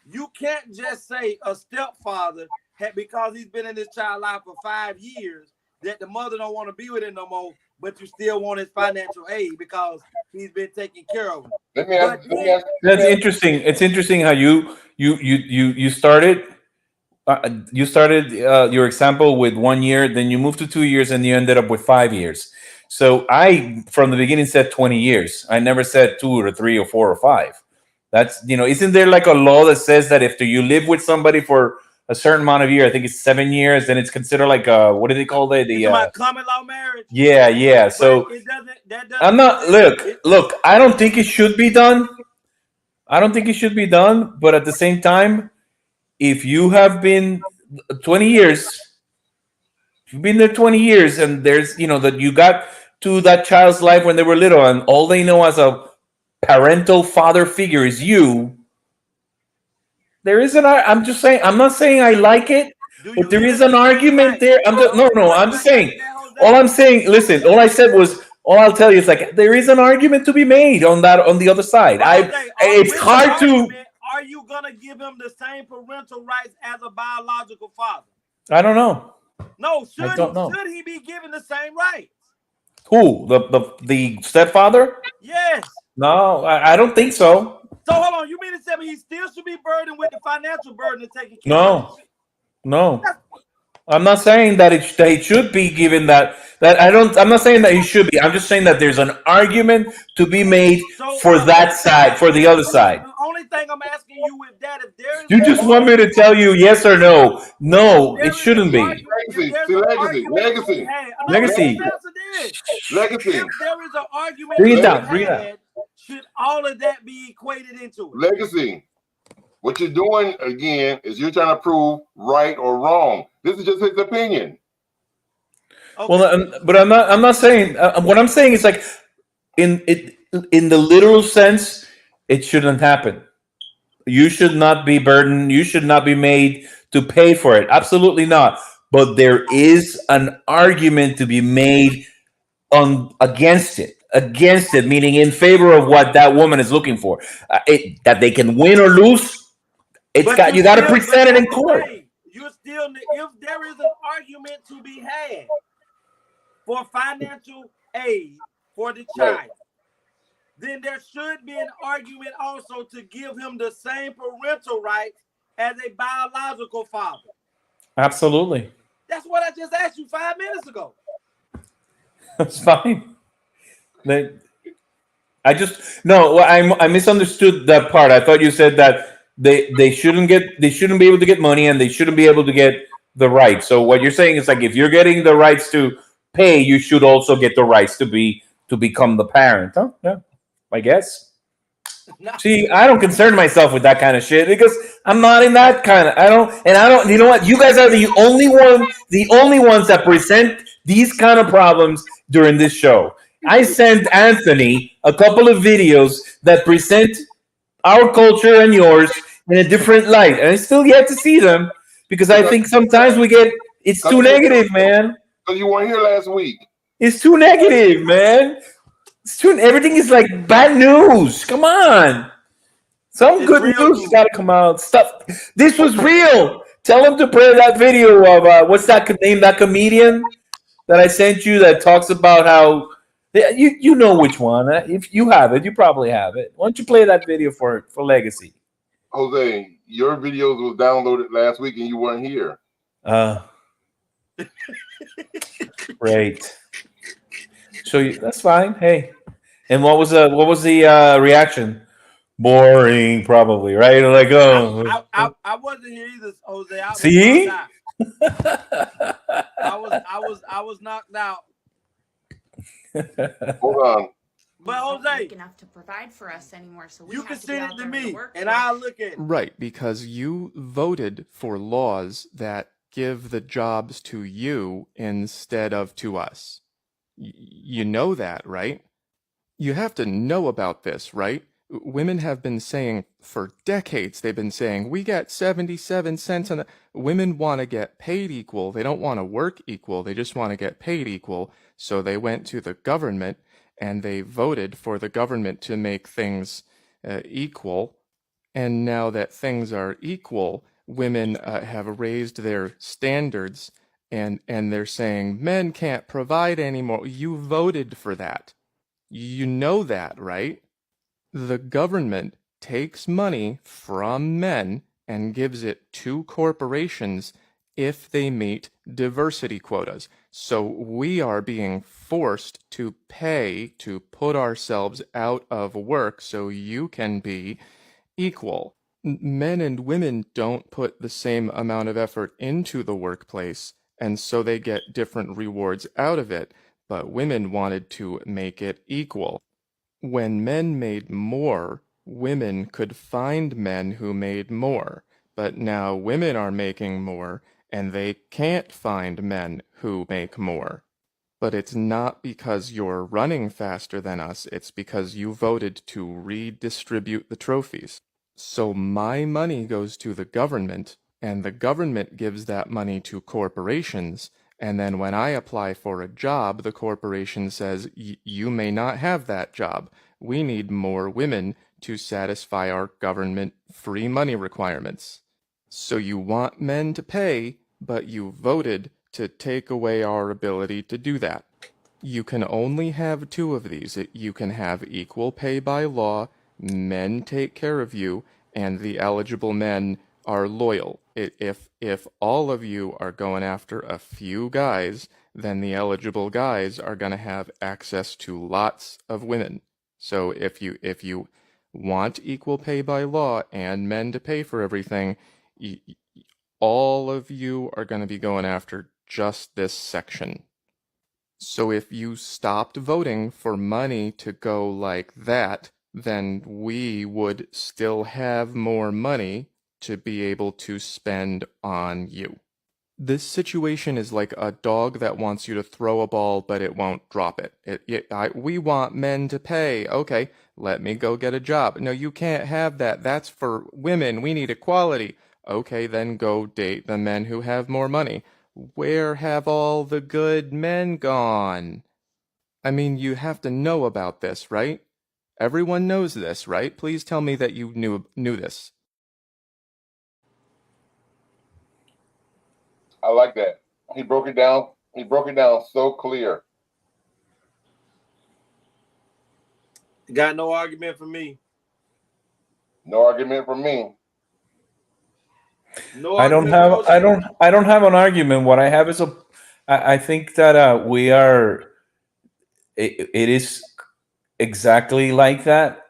You can't just say a stepfather, because he's been in this child's life for 5 years, that the mother don't want to be with him no more, but you still want his financial aid because he's been taking care of him. That's interesting. It's interesting how you started. You started your example with 1 year, then you moved to 2 years, and you ended up with 5 years. So I, from the beginning, said 20 years. I never said 2 or 3 or 4 or 5. That's, isn't there like a law that says that if you live with somebody for a certain amount of years. I think it's 7 years, then it's considered like what do they call it? It's about common law marriage. Yeah. So But it doesn't. That doesn't. I'm not. Look. I don't think it should be done. I don't think it should be done. But at the same time, if you have been 20 years, if you've been there 20 years, and there's that you got to that child's life when they were little, and all they know as a parental father figure is you. There is an. I'm just saying. I'm not saying I like it, but there is an argument there. I'm just no. I'm just saying. All I'm saying. Listen. All I said was. All I'll tell you is like there is an argument to be made on the other side. It's hard to. Are you gonna give him the same parental rights as a biological father? I don't know. No. Should he be given the same rights? Who? The stepfather? Yes. No, I don't think so. So hold on, you mean to tell me he still should be burdened with the financial burden of taking care of it? No. I'm not saying that it should be given that I'm not saying that he should be. I'm just saying that there's an argument to be made for that side, for the other side. The only thing I'm asking you with that, if there is you just want me to tell you yes or no. No, it shouldn't be. Legacy. If there is an argument bring it down. Should all of that be equated into it? Legacy. What you're doing again is you're trying to prove right or wrong. This is just his opinion. Okay. Well, but I'm not saying. What I'm saying is like, in the literal sense, it shouldn't happen. You should not be burdened. You should not be made to pay for it. Absolutely not. But there is an argument to be made against it. Against it, meaning in favor of what that woman is looking for. That they can win or lose. You got to present it in court. If there is an argument to be had for financial aid for the child, then there should be an argument also to give him the same parental rights as a biological father. Absolutely. That's what I just asked you 5 minutes ago. That's fine. I misunderstood that part. I thought you said that they shouldn't be able to get money and they shouldn't be able to get the rights. So what you're saying is like if you're getting the rights to pay, you should also get the rights to become the parent. Huh? Yeah, I guess. See, I don't concern myself with that kind of shit because I'm not in that kind of. I don't. You know what? You guys are the only ones that present these kind of problems during this show. I sent Anthony a couple of videos that present our culture and yours in a different light, and I still yet to see them because I think sometimes it's too negative, man. Because you weren't here last week. It's too negative, man. Everything is like bad news. Come on. Some good news has got to come out. Stuff. This was real. Tell him to play that video of what's that name? That comedian that I sent you that talks about how you know which one. If you have it, you probably have it. Why don't you play that video for Legacy? Jose, your videos was downloaded last week and you weren't here. Great. So that's fine. Hey, and what was the reaction? Boring, probably, right? Like, I wasn't here either, Jose. See, I was knocked out. Hold on. But Jose, enough to provide for us anymore, so you can send it to me, and I'll look at it. Right, because you voted for laws that give the jobs to you instead of to us. You know that, right? You have to know about this, right? Women have been saying for decades, they've been saying, we get 77 cents on the... Women want to get paid equal. They don't want to work equal. They just want to get paid equal. So they went to the government and they voted for the government to make things equal. And now that things are equal, women have raised their standards and they're saying men can't provide anymore. You voted for that. You know that, right? The government takes money from men and gives it to corporations if they meet diversity quotas. So we are being forced to pay to put ourselves out of work so you can be equal. Men and women don't put the same amount of effort into the workplace, and so they get different rewards out of it, but women wanted to make it equal. When men made more, women could find men who made more, but now women are making more, and they can't find men who make more. But it's not because you're running faster than us, it's because you voted to redistribute the trophies. So my money goes to the government, and the government gives that money to corporations, and then when I apply for a job, the corporation says, you may not have that job. We need more women to satisfy our government free money requirements. So you want men to pay, but you voted to take away our ability to do that. You can only have two of these. You can have equal pay by law, men take care of you, and the eligible men are loyal. If all of you are going after a few guys, then the eligible guys are going to have access to lots of women. So if you want equal pay by law and men to pay for everything, all of you are going to be going after just this section. So if you stopped voting for money to go like that, then we would still have more money to be able to spend on you. This situation is like a dog that wants you to throw a ball, but it won't drop it. We want men to pay. Okay, let me go get a job. No, you can't have that. That's for women. We need equality. Okay, then go date the men who have more money. Where have all the good men gone? I mean, you have to know about this, right? Everyone knows this, right? Please tell me that you knew this. I like that. He broke it down. He broke it down so clear. Got no argument for me. No argument from me. No I don't argument have I don't have an argument. What I have is I think that we are it is exactly like that.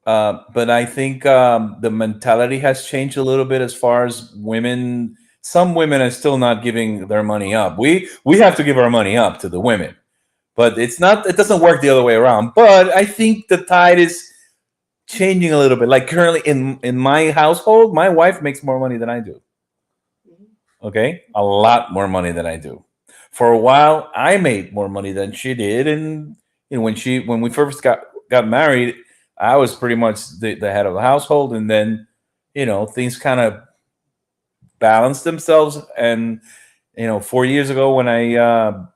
But I think the mentality has changed a little bit as far as women. Some women are still not giving their money up. We have to give our money up to the women, but it's not. It doesn't work the other way around. But I think the tide is changing a little bit. Like currently in my household, my wife makes more money than I do. Okay, a lot more money than I do. For a while, I made more money than she did, and when we first got married, I was pretty much the head of the household, and then things kind of balanced themselves. And 4 years ago, when I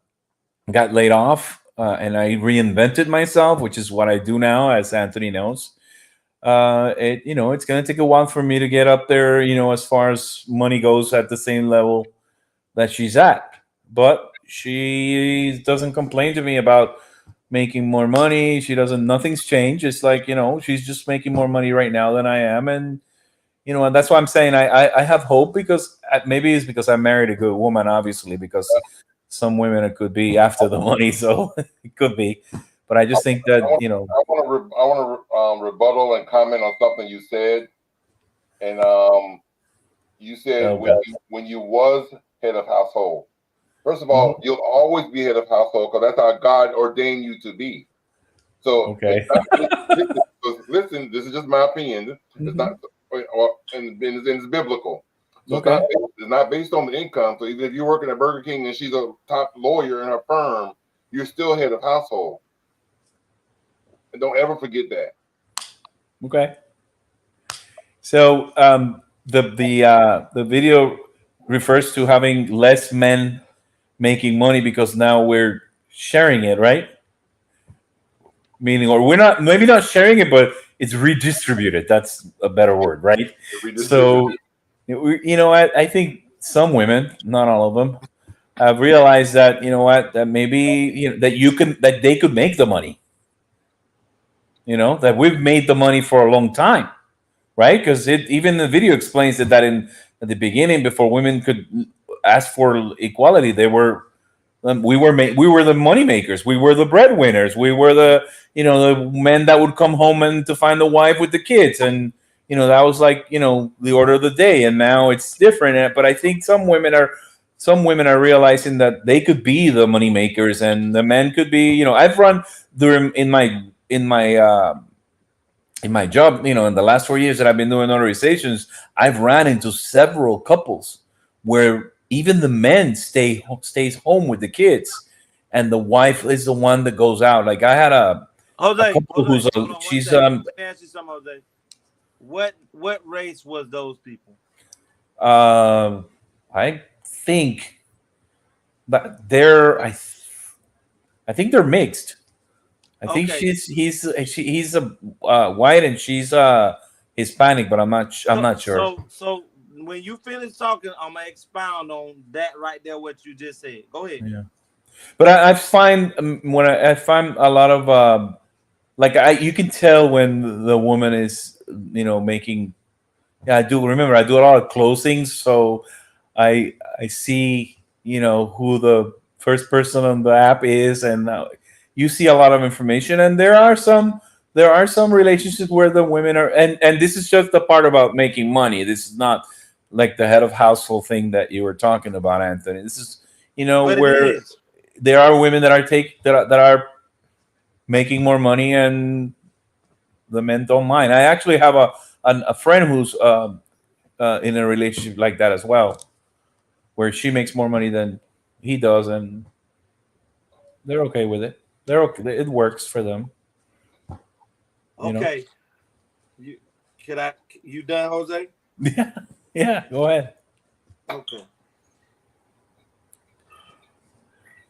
got laid off and I reinvented myself, which is what I do now, as Anthony knows. It's going to take a while for me to get up there, as far as money goes at the same level that she's at. But she doesn't complain to me about making more money. Nothing's changed. It's like, she's just making more money right now than I am. And, and that's why I'm saying I have hope, because maybe it's because I married a good woman, obviously, because some women it could be after the money. So it could be. But I just think that, I want to rebuttal and comment on something you said. And you said when you was head of household. First of all, you'll always be head of household because that's how God ordained you to be. So, listen, this is just my opinion. It's not, and it's biblical. So it's not based on the income. So even if you're working at Burger King and she's a top lawyer in her firm, you're still head of household. And don't ever forget that. Okay. So the video refers to having less men making money because now we're sharing it, right? Meaning, or we're not, maybe not sharing it, but it's redistributed. That's a better word, right? So, I think some women, not all of them, have realized that that maybe that they could make the money. That we've made the money for a long time, right? Because even the video explains that at the beginning, before women could ask for equality, we were the money makers. We were the breadwinners. We were the men that would come home and to find a wife with the kids, and that was like, the order of the day, and now it's different. But I think some women are realizing that they could be the money makers, and the men could be. I've run during in my job, in the last 4 years that I've been doing notarizations, I've ran into several couples where even the men stays home with the kids, and the wife is the one that goes out. Like I had a Jose, couple Jose, who's hold on one she's second. Let me ask you something, Jose. What race was those people? I think that I think they're mixed. I think Okay. he's a white and she's Hispanic, but I'm not sure. So when you finish talking, I'm gonna expound on that right there. What you just said. Go ahead. Yeah, but I find when I find a lot of like you can tell when the woman is making. Yeah, I do remember. I do a lot of closings, so I see who the first person on the app is, and you see a lot of information. And there are some relationships where the women are, and this is just the part about making money. This is not like the head of household thing that you were talking about, Anthony. This is But it where is. there are women that are making more money, and the men don't mind. I actually have a friend who's in a relationship like that as well, where she makes more money than he does, and they're okay with it. They're okay. It works for them. Okay. You you done, Jose? Yeah. Yeah. Go ahead. Okay.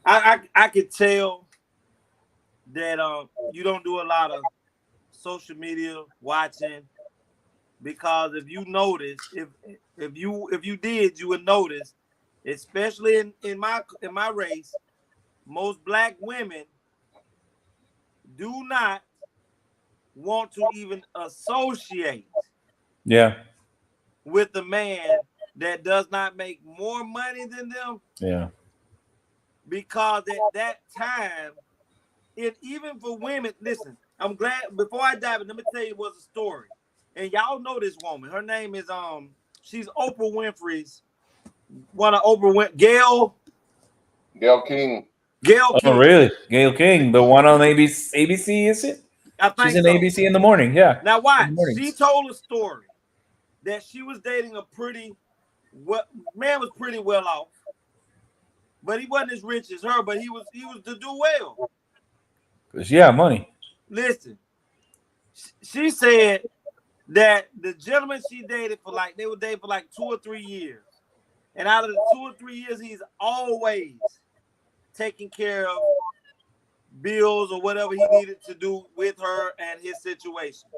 I could tell that you don't do a lot of social media watching, because if you notice, if you did, you would notice, especially in my race, most black women do not want to even associate Yeah. with a man that does not make more money than them, Yeah. because at that time, even for women, listen, I'm glad, before I dive in, let me tell you what's a story. And y'all know this woman. Her name is she's Oprah Winfrey's, one of Gail King. Oh, King. really? Gail King, the one on ABC, is it? I She's think in so. ABC in the morning. Yeah. Now In watch. the She mornings. told a story that she was dating a man was pretty well off, but he wasn't as rich as her, but he was to do well. 'Cause, yeah, money. Listen, she said that the gentleman she dated they were dating for like 2 or 3 years. And out of the 2 or 3 years, he's always taking care of bills or whatever he needed to do with her and his situation.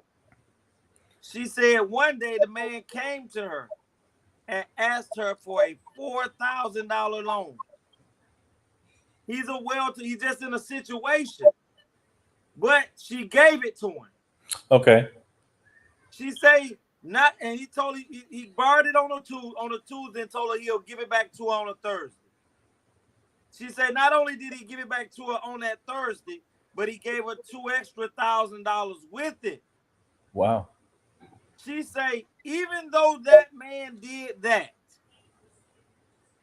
She said one day the man came to her and asked her for a $4,000 loan. He's just in a situation, but she gave it to him. Okay. She say not, and he borrowed it on a Tuesday and told her he'll give it back to her on a Thursday. She said not only did he give it back to her on that Thursday, but he gave her $2,000 with it. Wow. She say even though that man did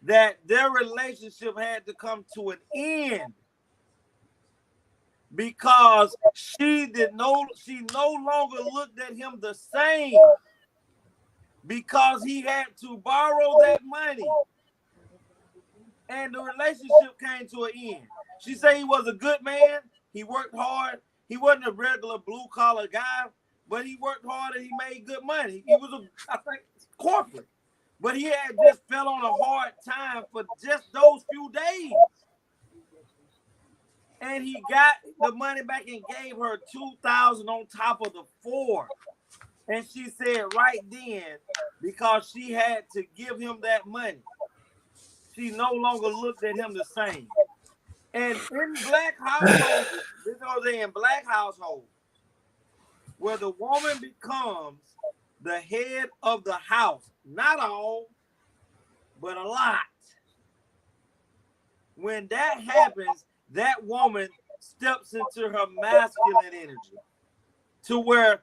that their relationship had to come to an end, because she no longer looked at him the same, because he had to borrow that money, and the relationship came to an end. She said he was a good man. He worked hard. He wasn't a regular blue collar guy, but he worked hard and he made good money. He was I think corporate, but he had just fell on a hard time for just those few days. And he got the money back and gave her $2,000 on top of the $4,000. And she said right then, because she had to give him that money, she no longer looked at him the same. And in black households, in black households, where the woman becomes the head of the house, not all, but a lot. When that happens, that woman steps into her masculine energy. to where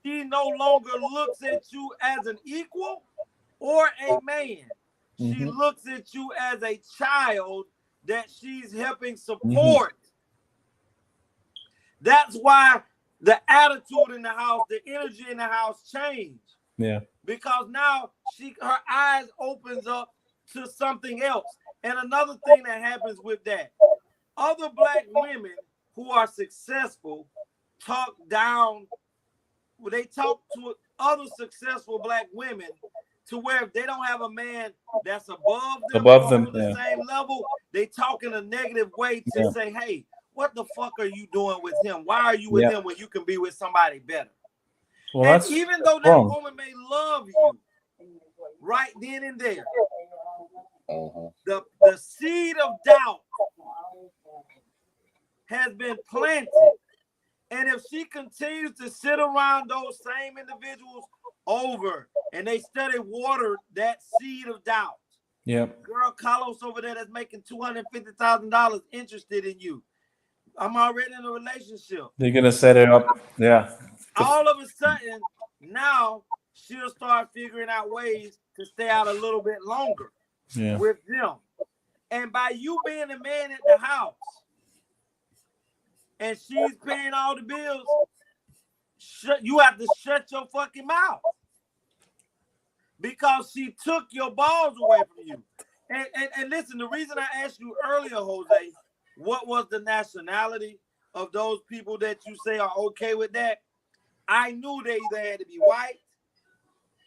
she no longer looks at you as an equal or a man. She looks at you as a child that she's helping support. That's why the attitude in the house, the energy in the house changed. Yeah. Because now her eyes opens up to something else. And another thing that happens with that, other black women who are successful talk down, they talk to other successful black women to where if they don't have a man that's above them on the same level, they talk in a negative way to say, hey, what the fuck are you doing with him? Why are you with him when you can be with somebody better? Well, and even though that woman may love you right then and there, the seed of doubt has been planted. And if she continues to sit around those same individuals over and they steady water that seed of doubt. Girl, Carlos over there that's making $250,000 interested in you. I'm already in a relationship. They're gonna set it up. Yeah. All of a sudden, now she'll start figuring out ways to stay out a little bit longer with them. And by you being the man at the house and she's paying all the bills, you have to shut your fucking mouth because she took your balls away from you. And listen, the reason I asked you earlier, Jose, what was the nationality of those people that you say are okay with that? I knew they either had to be white,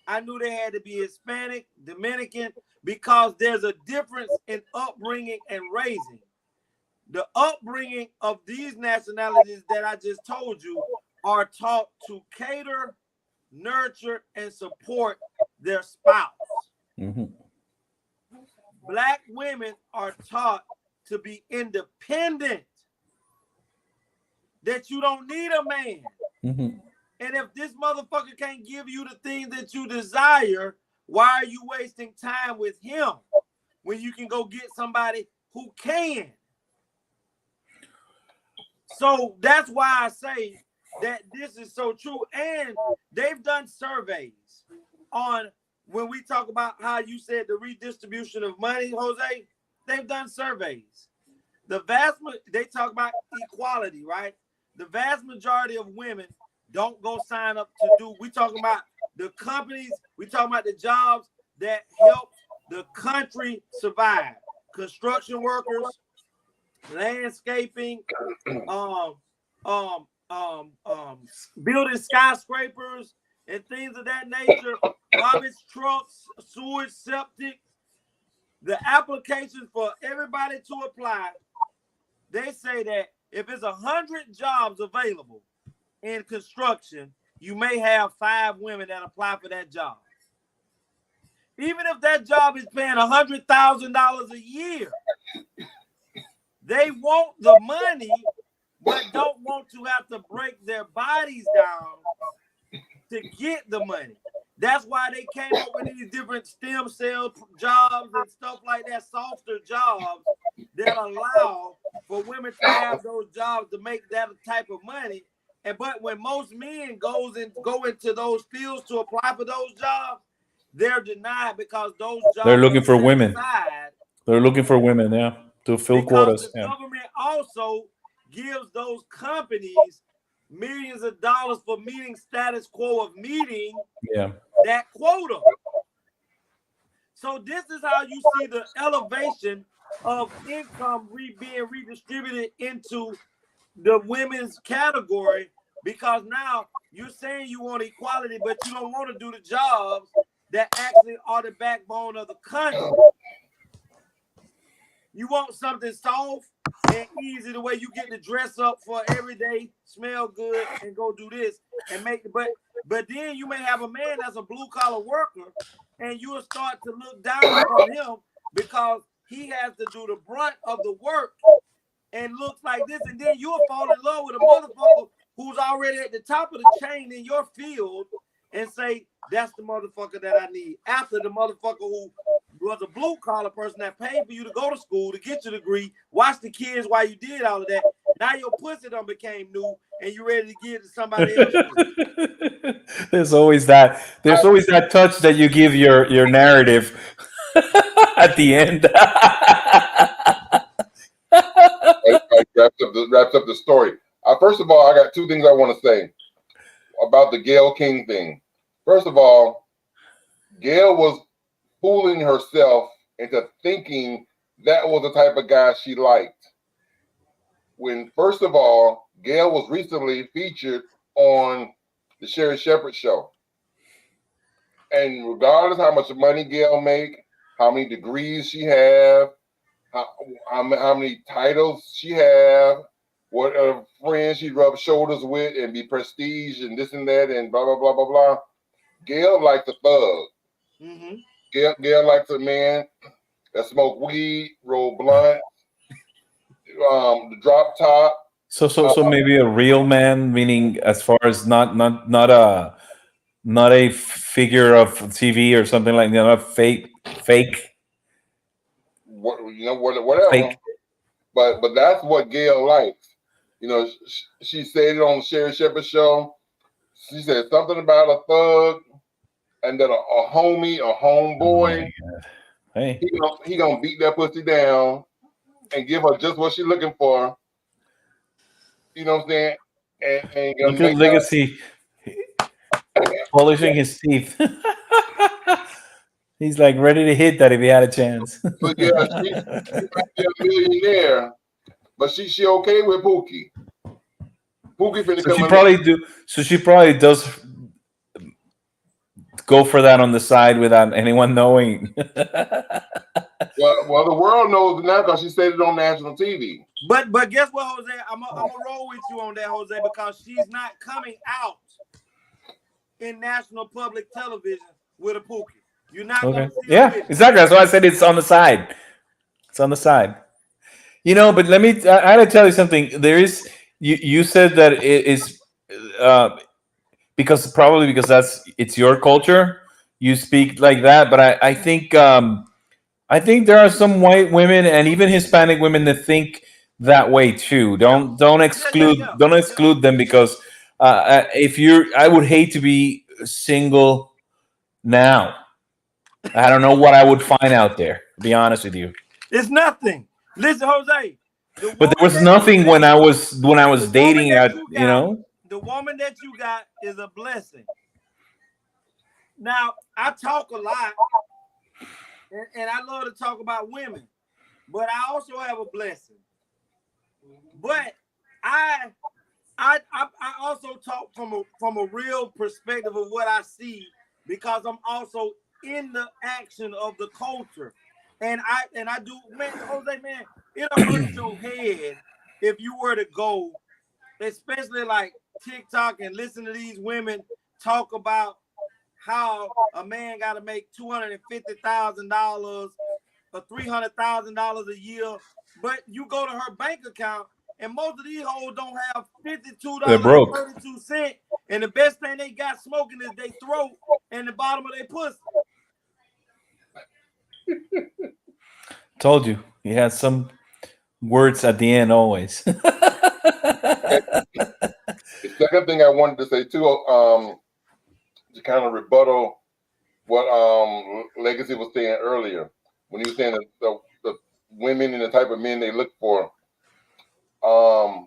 I knew they had to be Hispanic, Dominican, because there's a difference in upbringing and raising. The upbringing of these nationalities that I just told you are taught to cater, nurture, and support their spouse. Black women are taught to be independent, that you don't need a man. And if this motherfucker can't give you the things that you desire, why are you wasting time with him when you can go get somebody who can? So that's why I say that this is so true. And they've done surveys on when we talk about how you said the redistribution of money, Jose, they've done surveys. They talk about equality, right? The vast majority of women don't go sign up to do. We talking about the companies. We talking about the jobs that help the country survive. Construction workers, landscaping, building skyscrapers and things of that nature. Garbage trucks, sewage, septic. The applications for everybody to apply. They say that if it's 100 jobs available in construction, you may have 5 women that apply for that job. Even if that job is paying $100,000 a year, they want the money, but don't want to have to break their bodies down to get the money. That's why they came up with these different stem cell jobs and stuff like that, softer jobs that allow for women to have those jobs to make that type of money. But when most men go into those fields to apply for those jobs, they're denied because those jobs they're looking for women. They're looking for women, to fill quotas. The government also gives those companies millions of dollars for meeting status quo of meeting that quota. So this is how you see the elevation of income being redistributed into the women's category, because now you're saying you want equality, but you don't want to do the jobs that actually are the backbone of the country. You want something soft and easy, the way you get to dress up for every day, smell good, and go do this and make the but then you may have a man that's a blue collar worker, and you will start to look down on him because he has to do the brunt of the work and looks like this, and then you'll fall in love with a motherfucker who's already at the top of the chain in your field and say, that's the motherfucker that I need. After the motherfucker who was a blue collar person that paid for you to go to school, to get your degree, watch the kids while you did all of that. Now your pussy done became new, and you ready to give to somebody else. There's always that. There's always that touch that you give your narrative at the end. Wraps up the story. First of all, I got two things I want to say about the Gayle King thing. First of all, Gayle was fooling herself into thinking that was the type of guy she liked. When, first of all, Gayle was recently featured on the Sherry Shepherd show. And regardless how much money Gayle make, how many degrees she have, how many titles she have, what friends she rub shoulders with and be prestige and this and that and blah, blah, blah, blah, blah. Gayle likes a thug. Mm-hmm. Gayle likes a man that smoke weed, roll blunt, the drop top. So maybe a real man, meaning as far as not a figure of TV or something like that, not fake. Whatever. Fake. But that's what Gayle likes. She said it on the Sherry Shepherd show. She said something about a thug, and that a homie, a homeboy, hey, he gonna beat that pussy down and give her just what she's looking for. You know what I'm saying? And look at Legacy polishing his teeth. He's like ready to hit that if he had a chance. So yeah, she might be a millionaire, but she okay with Pookie. Pookie finna come. So she probably does go for that on the side without anyone knowing. Well, the world knows now because she said it on national TV. But guess what, Jose? I'm gonna roll with you on that, Jose, because she's not coming out in national public television with a Pookie. You're not gonna see exactly. That's why I said it's on the side. It's on the side. But I had to tell you something. There is you said that it is because it's your culture. You speak like that, but I think there are some white women and even Hispanic women that think that way too. Don't exclude them because I would hate to be single now. I don't know what I would find out there, to be honest with you. It's nothing. Listen, Jose. But there was nothing when I was dating out, The woman that you got is a blessing. Now, I talk a lot, and I love to talk about women, but I also have a blessing. But I also talk from a real perspective of what I see, because I'm also in the action of the culture. And I do, man, Jose, man, it'll hurt your head if you were to go, especially like TikTok, and listen to these women talk about how a man got to make $250,000 or $300,000 a year, but you go to her bank account and most of these hoes don't have $52.32, and the best thing they got smoking is their throat and the bottom of their pussy. Told you, he has some words at the end always. The second thing I wanted to say too, to kind of rebuttal what Legacy was saying earlier, when he was saying the women and the type of men they look for. I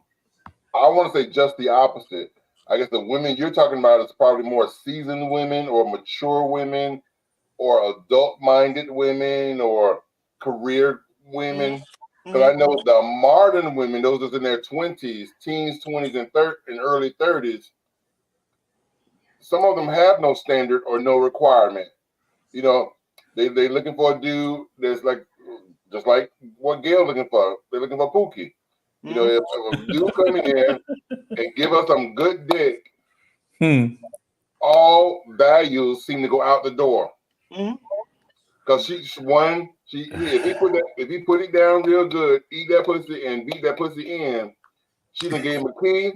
want to say just the opposite. I guess the women you're talking about is probably more seasoned women or mature women or adult-minded women or career women. Because I know the modern women, those that's in their 20s, teens, 20s, and early 30s, some of them have no standard or no requirement. They looking for a dude that's like, just like what Gayle looking for. They're looking for Pookie. If a dude come in here and give us some good dick, all values seem to go out the door. Because if he put it down real good, eat that pussy and beat that pussy in, she done gave him a key.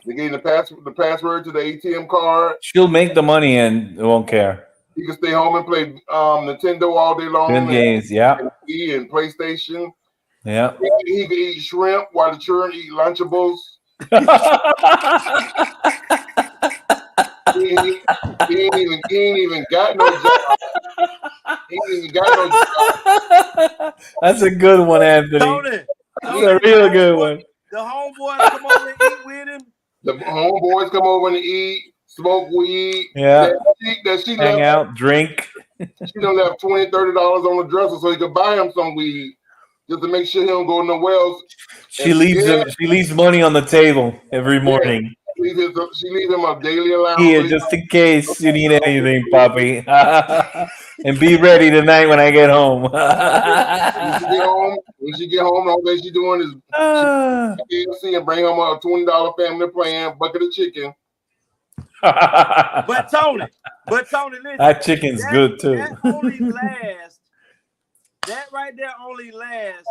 They gave him the password to the ATM card. She'll make the money and won't care. He can stay home and play Nintendo all day long. Good games, yeah. And PlayStation. Yeah. He can eat shrimp while the children eat Lunchables. He ain't even got no job. He ain't even got no job. That's a good one, Anthony. Tony, That's a real good one. The homeboys come over and eat with him. The homeboys come over and eat, smoke weed. Yeah. That she Hang left, out, drink. She done left $20, $30 on the dresser so he could buy him some weed, just to make sure he don't go nowhere else. She leaves money on the table every morning. She leaves him a daily allowance. Here, just in case you need anything, puppy. And be ready tonight when I get home. When she get home, all that she doing is KFC and bring home a $20 family plan, bucket of chicken. But Tony, listen. That chicken's good too. That right there only lasts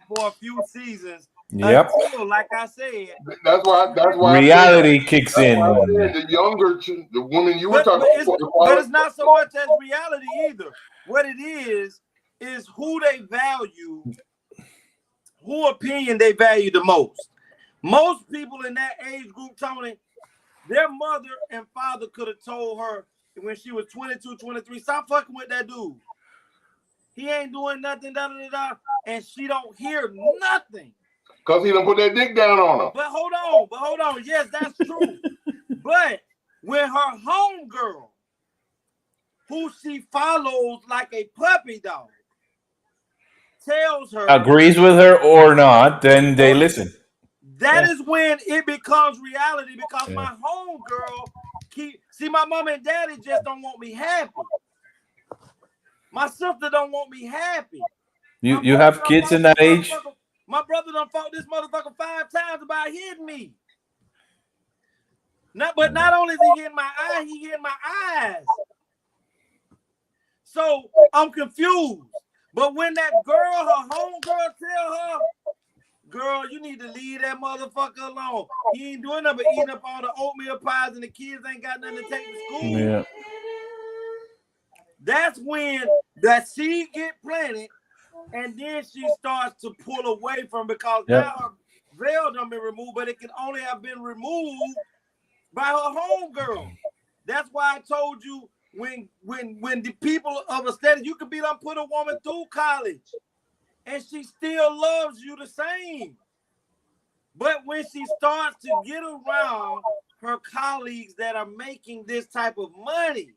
for a few seasons. Yep. Until, like I said, that's why reality kicks in. The woman you were talking about. But it's not so much as reality either. What it is who they value, who opinion they value the most. Most people in that age group, Tony, their mother and father could have told her when she was 22, 23, stop fucking with that dude. He ain't doing nothing, and she don't hear nothing. Because he done put that dick down on her. But hold on. Yes, that's true. But when her homegirl, who she follows like a puppy dog, tells her, agrees with her or not, then they listen. That is when it becomes reality, because my homegirl my mom and daddy just don't want me happy. My sister don't want me happy. You have kids in that age? My brother done fought this motherfucker 5 times about hitting me. But not only is he hitting my eye, he hitting my eyes. So I'm confused. But when that girl, her homegirl, tell her, girl, you need to leave that motherfucker alone. He ain't doing nothing but eating up all the oatmeal pies and the kids ain't got nothing to take to school. Yeah. That's when that seed get planted, and then she starts to pull away from, because now her veil done been removed, but it can only have been removed by her homegirl. That's why I told you when the people of a status, you could be done put a woman through college, and she still loves you the same. But when she starts to get around her colleagues that are making this type of money,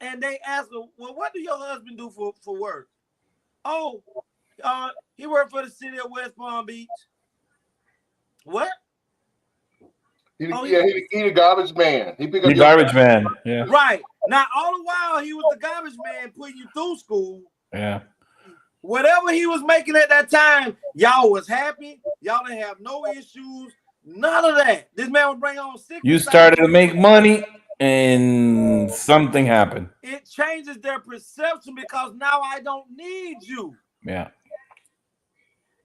and they ask her, well, what do your husband do for work? Oh, he worked for the city of West Palm Beach. What? He the garbage man. He pick up the garbage man. Yeah. Right. Now, all the while he was the garbage man putting you through school. Yeah. Whatever he was making at that time, y'all was happy. Y'all didn't have no issues. None of that. This man would bring on 60. You started to make money, and something happened. It changes their perception, because now I don't need you. Yeah.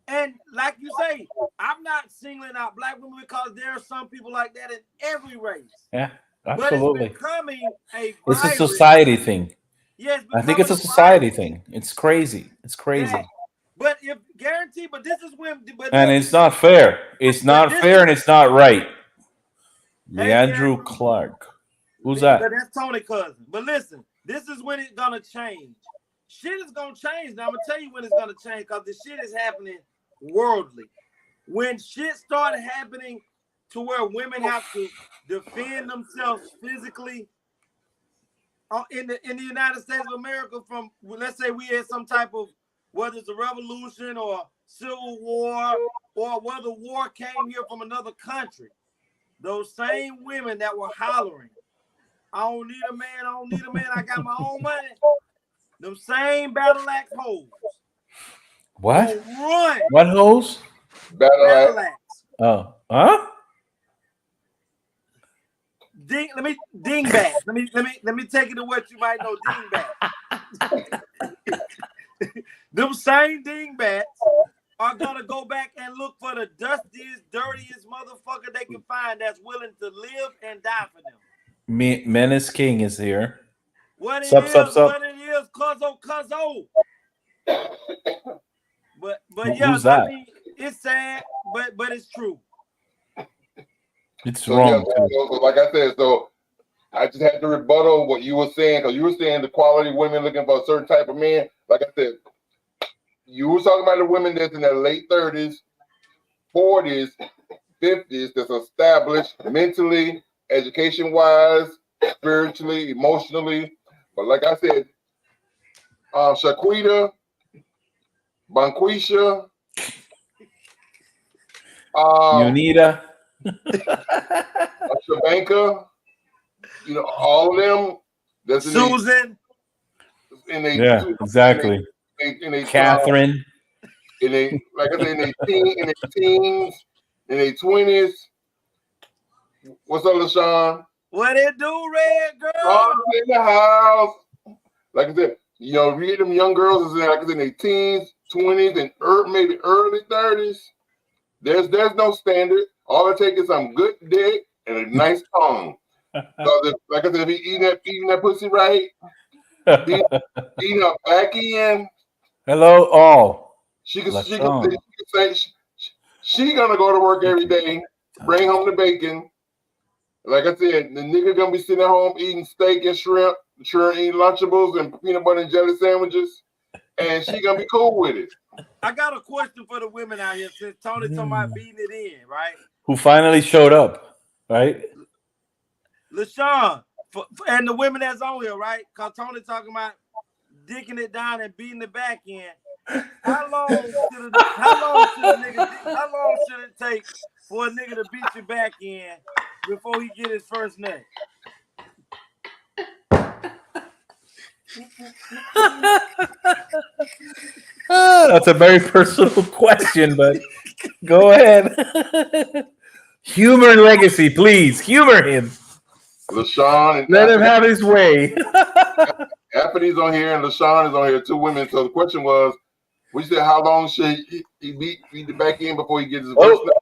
And like you say, I'm not singling out black women, because there are some people like that in every race. Yeah, absolutely. But it's becoming it's a society thing. Yes, I think it's a society thing. It's crazy. It's crazy. Yeah. But this is when. And it's not fair. It's not fair, and it's not right. Leandrew Clark. Who's that? But that's Tony Cousin. But listen, this is when it's gonna change. Shit is gonna change. Now I'm gonna tell you when it's gonna change, because the shit is happening worldly. When shit started happening to where women have to defend themselves physically in the United States of America, from, let's say we had some type of, whether it's a revolution or civil war, or whether war came here from another country, those same women that were hollering, I don't need a man, I got my own money, them same battle axe hoes. What? Run. What hoes? Battle axe. Oh. Huh? Dingbats. Let me take it to what you might know. Dingbats. Them same dingbats are gonna go back and look for the dustiest, dirtiest motherfucker they can find that's willing to live and die for them. Menace King is here. What it is, cuzzo. But yeah, who's that? I mean, it's sad, but it's true. It's So yeah, wrong too. so like I said, so I just had to rebuttal what you were saying, because you were saying the quality of women looking for a certain type of man. Like I said, you were talking about the women that's in their late 30s, 40s, 50s, that's established mentally, education-wise, spiritually, emotionally. But like I said, Shaquita, Bonquisha, Unita. Shabanka, all of them that's Susan. in a Yeah, exactly. in a Catherine. in a like I said, in their teens, in their 20s. What's up, LaShawn? What it do, Red Girl? Oh, in the house. Like I said, read them young girls is like I said, in their teens, 20s, and maybe early 30s. There's no standard. All it takes is some good dick and a nice tongue. So like I said, if he eating that pussy right, eating her back in. Hello, all. She gonna go to work every day, bring home the bacon. Like I said, the nigga gonna be sitting at home eating steak and shrimp, eating Lunchables and peanut butter and jelly sandwiches, and she gonna be cool with it. I got a question for the women out here, since Tony talking about beating it in, right? Who finally showed up, right? LaShawn, and the women that's on here, right? Because Tony talking about dicking it down and beating it back in. How long should it take for a nigga to beat you back in before he get his first nut? That's a very personal question, but go ahead. Humor and legacy, please. Humor him. LaShawn and let him have his way. Anthony's on here and LaShawn is on here, two women. So the question was, we said, how long should he beat the back end before he gets his first nut?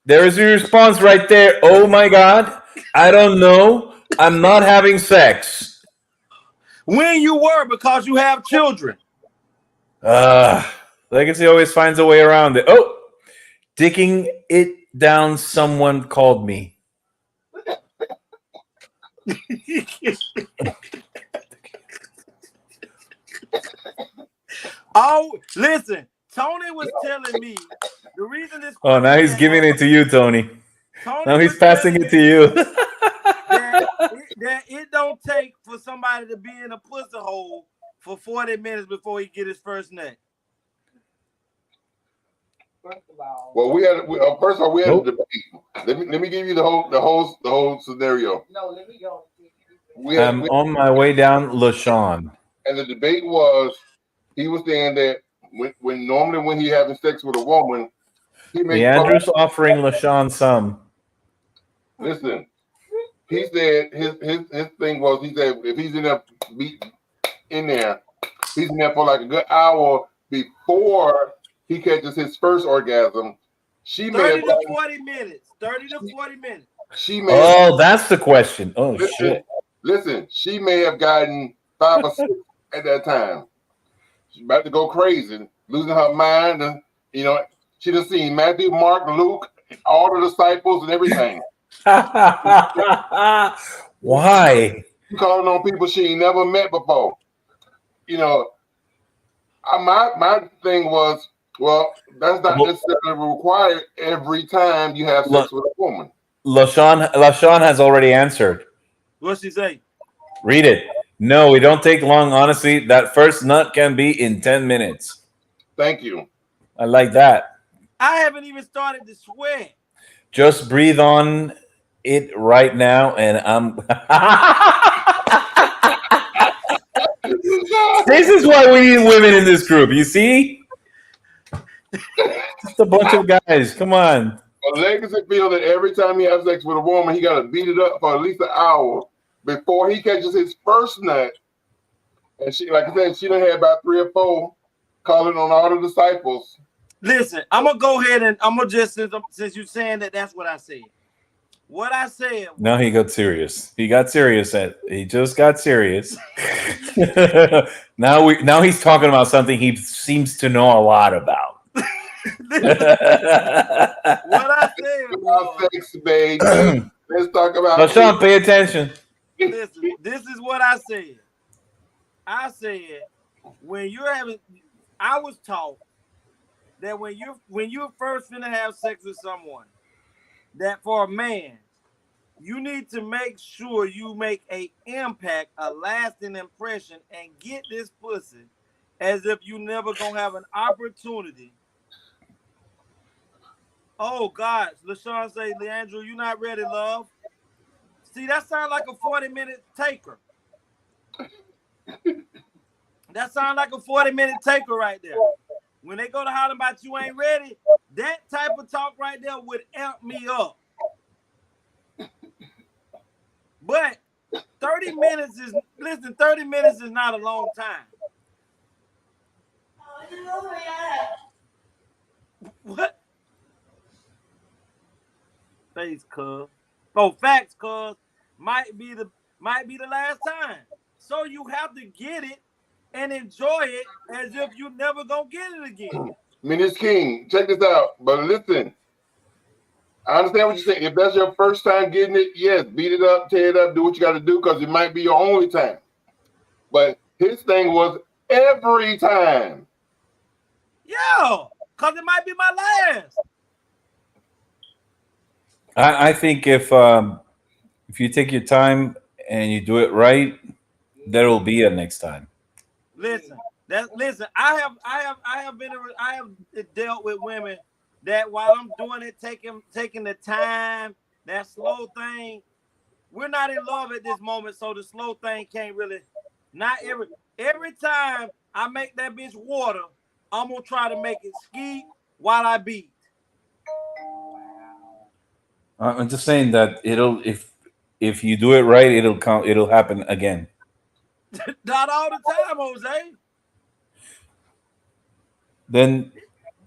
There is your response right there. Oh my God. I don't know. I'm not having sex. When you were, because you have children. Legacy always finds a way around it. Oh, dicking it down, someone called me. Oh, listen, Tony was telling me the reason this. Oh, now he's giving it to you, Tony. Now he's passing it to you. that it don't take for somebody to be in a pussy hole for 40 minutes before he get his first nut. Well, first of all, we had a debate. Let me give you the whole scenario. No, let me go. I'm on my way down LaShawn. And the debate was, he was saying that when normally when he having sex with a woman, Leandro's offering LaShawn some. Listen, he said his thing was, he said if he's in there for like a good hour before he catches his first orgasm, she 30 to 40 minutes. 30 to 40 minutes. That's the question. Oh, shit. Listen, she may have gotten 5 or 6 at that time. She's about to go crazy, losing her mind. And, she done seen Matthew, Mark, Luke, all the disciples and everything. Why? She calling on people she ain't never met before. My thing was, well, that's not necessarily required every time you have sex with a woman. LaShawn has already answered. What's she say? Read it. No, we don't take long. Honestly, that first nut can be in 10 minutes. Thank you. I like that. I haven't even started to sweat. Just breathe on it right now, and I'm. This is why we need women in this group. You see? Just a bunch of guys. Come on. Well, Legacy feels that every time he has sex with a woman, he got to beat it up for at least an hour before he catches his first nut. And she, like I said, she done had about 3 or 4 calling on all the disciples. Listen, I'm gonna go ahead and I'm gonna just, since you're saying that's what I said. What I said. Now he got serious. He got serious. He just got serious. Now he's talking about something he seems to know a lot about. What I said was, sex, baby. Let's talk about LaShawn, pay attention. listen, this is what I said. I said, when you're having, I was taught that when you're first gonna have sex with someone, that for a man, you need to make sure you make a impact, a lasting impression, and get this pussy as if you never gonna have an opportunity. Oh God, LaShawn say, Leandro, you not ready, love. See, that sounds like a 40-minute taker. That sounds like a 40-minute taker right there. When they go to holler about you ain't ready, that type of talk right there would amp me up. But 30 minutes is, listen, 30 minutes is not a long time. What? Face, cuz. Oh, facts, cuz. Might be the last time. So you have to get it and enjoy it as if you never gonna get it again. Minister King, check this out. But listen, I understand what you're saying. If that's your first time getting it, yes, beat it up, tear it up, do what you got to do because it might be your only time. But his thing was every time. Yeah, because it might be my last. I think if you take your time and you do it right, there will be a next time. Listen, I have dealt with women that while I'm doing it, taking the time, that slow thing. We're not in love at this moment, so the slow thing can't really. Not every time I make that bitch water, I'm gonna try to make it ski while I beat. I'm just saying that if you do it right, it'll happen again. Not all the time, Jose. Then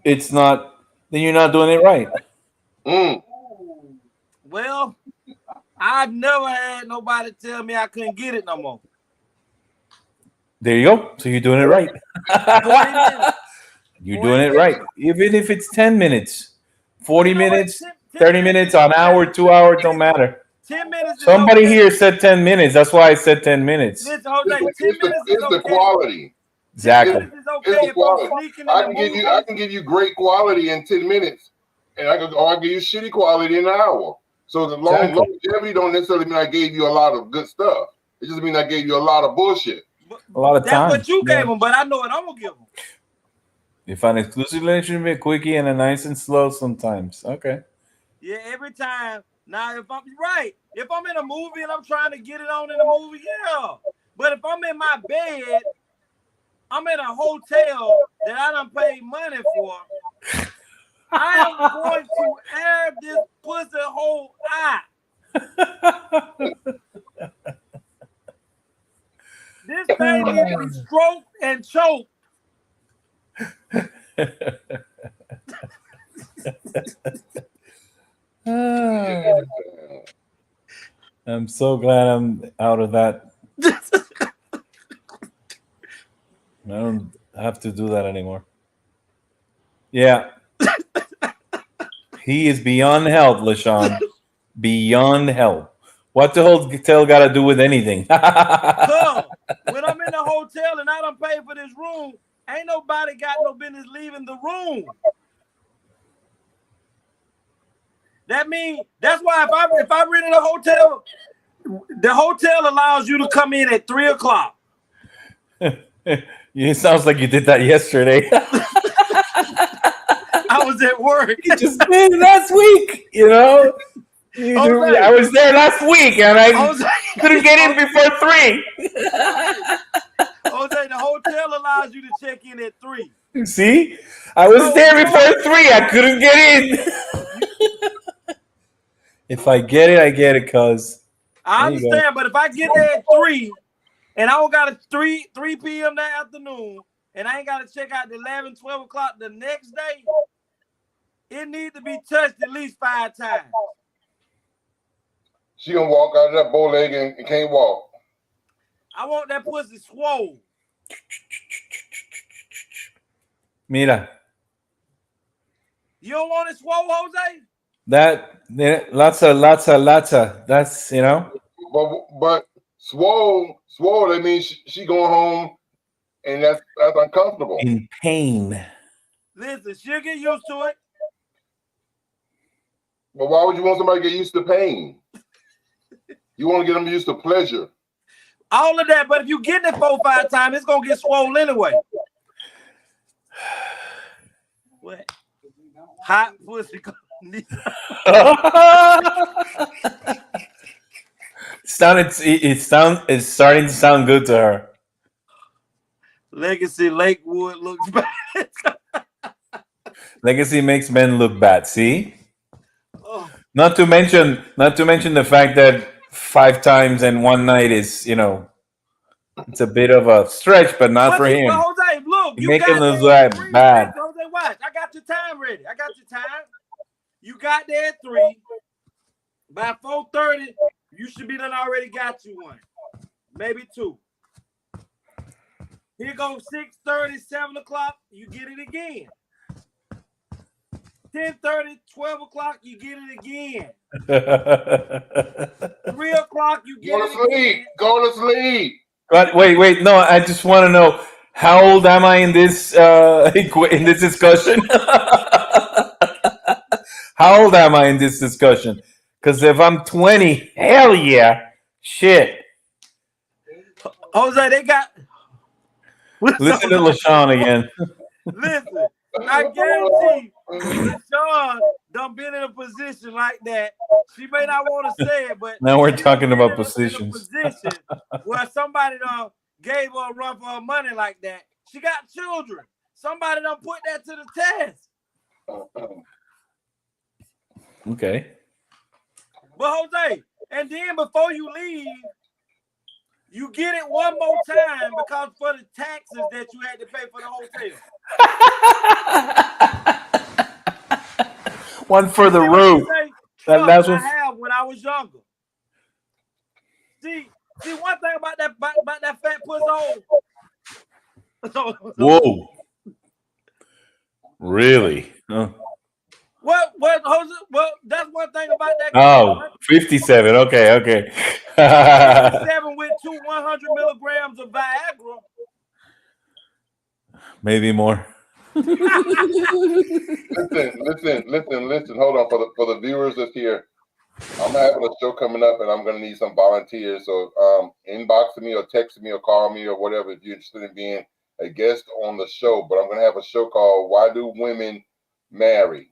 it's not. Then you're not doing it right. Well, I've never had nobody tell me I couldn't get it no more. There you go. So you're doing it right. 40 minutes. You're doing it right. Even if it's 10 minutes, 40 minutes, 30 minutes, an hour, 2 hours, don't matter. 10 minutes. Somebody here said 10 minutes. That's why I said 10 minutes. Listen, Jose, 10 minutes is okay. The quality. Exactly. It's okay if I'm sneaking in the movie. I can give you great quality in 10 minutes, and I can give you shitty quality in an hour. So the longevity don't necessarily mean I gave you a lot of good stuff. It just means I gave you a lot of bullshit. A lot of time. That's what you gave them, but I know what I'm gonna give them. If an exclusive relationship, a quickie and a nice and slow sometimes. Okay. Yeah, every time. Now, if I'm in a movie and I'm trying to get it on in a movie, yeah. But if I'm in my bed, I'm in a hotel that I done paid money for, I am going to air this pussy whole eye. This thing needs to be stroked and choked. I'm so glad I'm out of that. I don't have to do that anymore. Yeah. He is beyond help, LaShawn. Beyond help. What the hotel got to do with anything? When I'm in the hotel and I done paid for this room, ain't nobody got no business leaving the room. That means that's why if I rent in a hotel, the hotel allows you to come in at 3 o'clock. It sounds like you did that yesterday. I was at work. You just did last week, you know. I was there last week and I couldn't get in before 3. Jose, the hotel allows you to check in at 3. See? I was there before 3. I couldn't get in. If I get it, I get it, cuz. I understand, but if I get there at 3 and I don't got a 3 p.m. that afternoon and I ain't got to check out the 11, 12 o'clock the next day, it needs to be touched at least 5 times. She gonna walk out of that bow leg and can't walk. I want that pussy swole. Mira. You don't want it swole, Jose? That lots of. That's But swole. That means she going home, and that's uncomfortable. in pain. Listen, she'll get used to it. But why would you want somebody to get used to pain? You want to get them used to pleasure. All of that, but if you get it 4 or 5 times, it's gonna get swole anyway. What? Hot pussy. It's starting to sound good to her. Legacy Lakewood looks bad. Legacy makes men look bad. See? Oh. Not to mention the fact that 5 times in one night is, it's a bit of a stretch, but not for him. Well, Jose, look, You you make got him look there at bad. 3. Bad. Jose, watch. I got your time ready. I got your time. You got there at 3. By 4:30, you should be done already got you one. Maybe 2. Here goes 6:30, 7 o'clock, you get it again. 10:30, 12 o'clock, you get it again. 3 o'clock, you get it again. Go to sleep. But wait. No, I just want to know, how old am I in this discussion? How old am I in this discussion? Because if I'm 20, hell yeah, shit. Jose, they got. Listen to LaShawn again. Listen, I guarantee LaShawn done been in a position like that. She may not want to say it, but Now we're she talking been about in a positions. position where somebody done gave her a run for her money like that. She got children. Somebody done put that to the test. Okay. But Jose, and then before you leave, you get it one more time because for the taxes that you had to pay for the hotel. One for the road. That's what I have when I was younger. See one thing about that fat pussy. Whoa. Really? Huh. Well, that's one thing about that. Oh, 57. Okay. 57 with 100 milligrams of Viagra. Maybe more. Listen. Hold on for the viewers that's here. I'm having a show coming up, and I'm going to need some volunteers. So inbox me or text me or call me or whatever if you're interested in being a guest on the show. But I'm going to have a show called "Why Do Women Marry?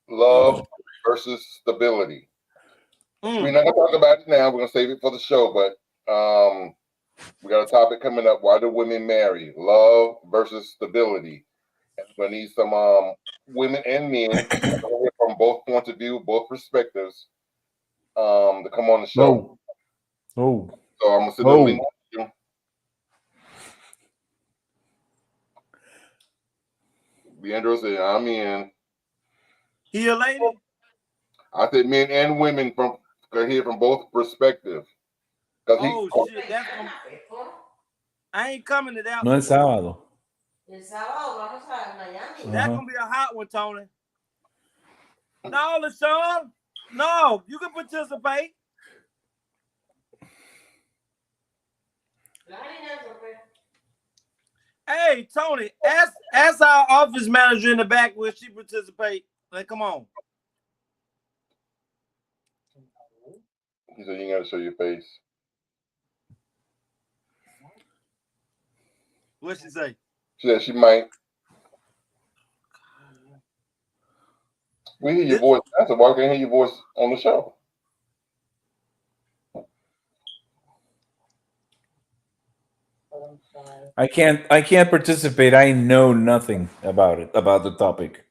Love versus Stability." We're not going to talk about it now. We're going to save it for the show. But we got a topic coming up: Why do women marry? Love versus stability. And we're going to need some women and men from both points of view, both perspectives, to come on the show. Oh. So I'm gonna send a link to you. Leandro said, "I'm in." He a lady? I said men and women from here from both perspectives. Shit, that's I ain't coming to that. No es sábado. That's gonna be a hot one, Tony. No, LaShawn. No, you can participate. Hey, Tony, ask our office manager in the back, will she participate? Like, come on. He said, "You gotta show your face." What'd she say? She said she might. We hear your voice. I said, "Why can't hear your voice on the show?" I can't participate. I know nothing about the topic.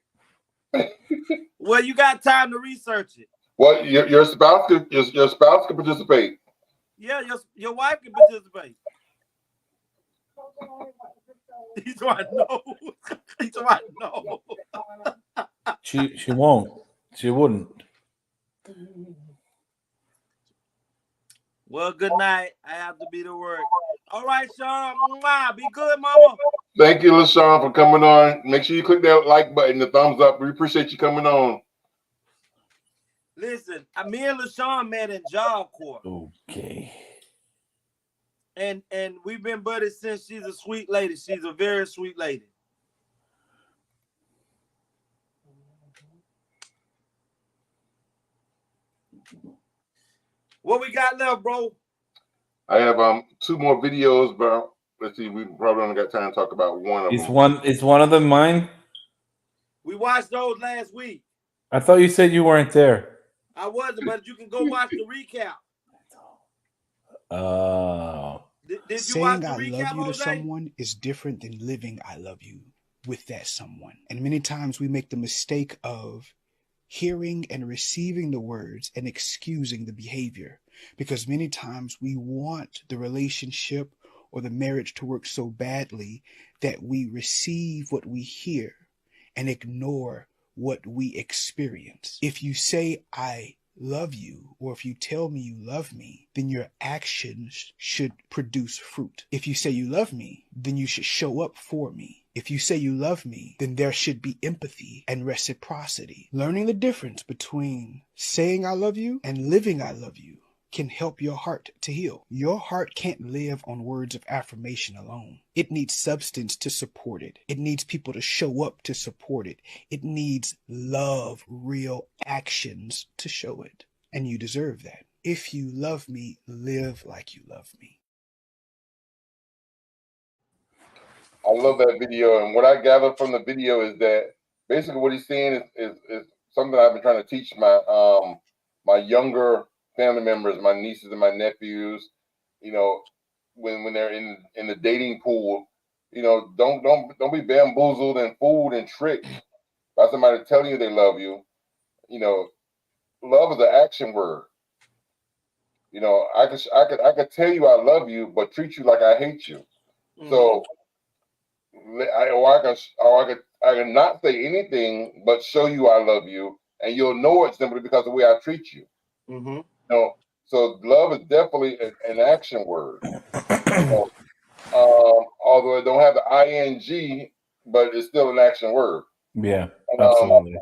Well, you got time to research it. Well, your spouse could participate. Yeah, your wife can participate. He's right. No. He's right. No. She won't. She wouldn't. Well, good night. I have to be to work. All right, Sean. Be good, mama. Thank you, LaShawn, for coming on. Make sure you click that like button, the thumbs up. We appreciate you coming on. Listen, me and LaShawn met in Job Corps. Okay. And we've been buddies since. She's a sweet lady. She's a very sweet lady. What we got left, bro? I have 2 more videos, but let's see. We probably only got time to talk about one of them. Is one of them mine? We watched those last week. I thought you said you weren't there. I wasn't, but you can go watch the recap. Oh. Did you Saying watch the I recap, love you to Jose? someone is different than living I love you with that someone. And many times we make the mistake of hearing and receiving the words and excusing the behavior, because many times we want the relationship or the marriage to work so badly that we receive what we hear and ignore what we experience. If you say I love you, or if you tell me you love me, then your actions should produce fruit. If you say you love me, then you should show up for me. If you say you love me, then there should be empathy and reciprocity. Learning the difference between saying I love you and living I love you can help your heart to heal. Your heart can't live on words of affirmation alone. It needs substance to support it. It needs people to show up to support it. It needs love, real actions to show it. And you deserve that. If you love me, live like you love me. I love that video, and what I gathered from the video is that basically what he's saying is something I've been trying to teach my my younger family members, my nieces and my nephews. You know, when they're in the dating pool, you know, don't be bamboozled and fooled and tricked by somebody telling you they love you. You know, love is an action word. You know, I could tell you I love you, but treat you like I hate you. Mm-hmm. So I can not say anything but show you I love you, and you'll know it simply because of the way I treat you. Mm-hmm. You know, so love is definitely an action word. You know, although it don't have the ing, but it's still an action word. Yeah, and, absolutely.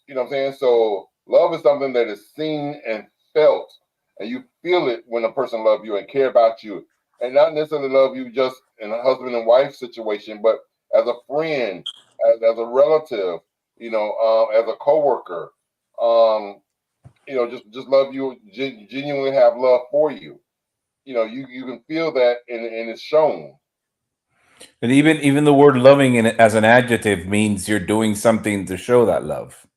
You know what I'm saying? So love is something that is seen and felt, and you feel it when a person loves you and care about you, and not necessarily love you just in a husband and wife situation, but as a friend, as a relative, you know, as a coworker, you know, just love you, genuinely have love for you. You know, you can feel that, and it's shown. And even the word loving as an adjective means you're doing something to show that love.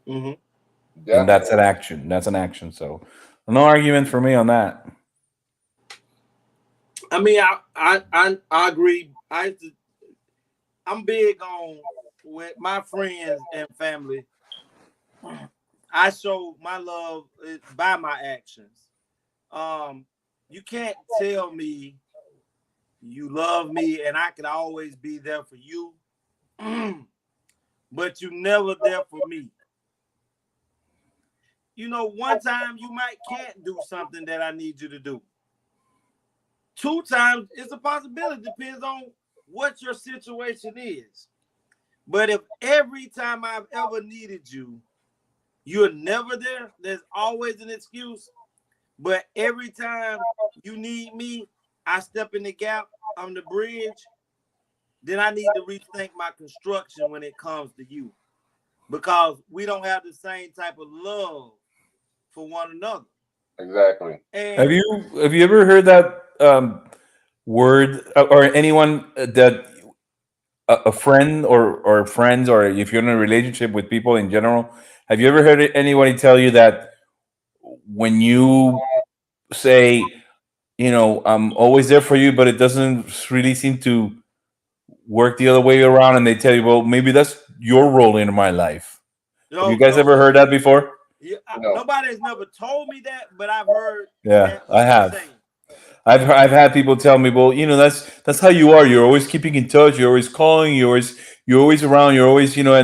Mm-hmm. And that's an action. That's an action. So no argument for me on that. I mean, I agree. I'm big on with my friends and family. I show my love by my actions. You can't tell me you love me and I can always be there for you, but you never there for me. You know, one time you can't do something that I need you to do. 2 times it's a possibility. Depends on what your situation is. But if every time I've ever needed you, you're never there, there's always an excuse. But every time you need me, I step in the gap, I'm the bridge, then I need to rethink my construction when it comes to you. Because we don't have the same type of love for one another. Exactly. And have you ever heard that word, or anyone that a friend or friends, or if you're in a relationship with people in general, have you ever heard anybody tell you that when you say, you know, I'm always there for you, but it doesn't really seem to work the other way around, and they tell you, well, maybe that's your role in my life? Have you guys ever heard that before? Yeah, nobody has never told me that, but I've heard. Yeah, I have. I've had people tell me, well, you know, that's how you are. You're always keeping in touch. You're always calling. You're always around. You're always, you know,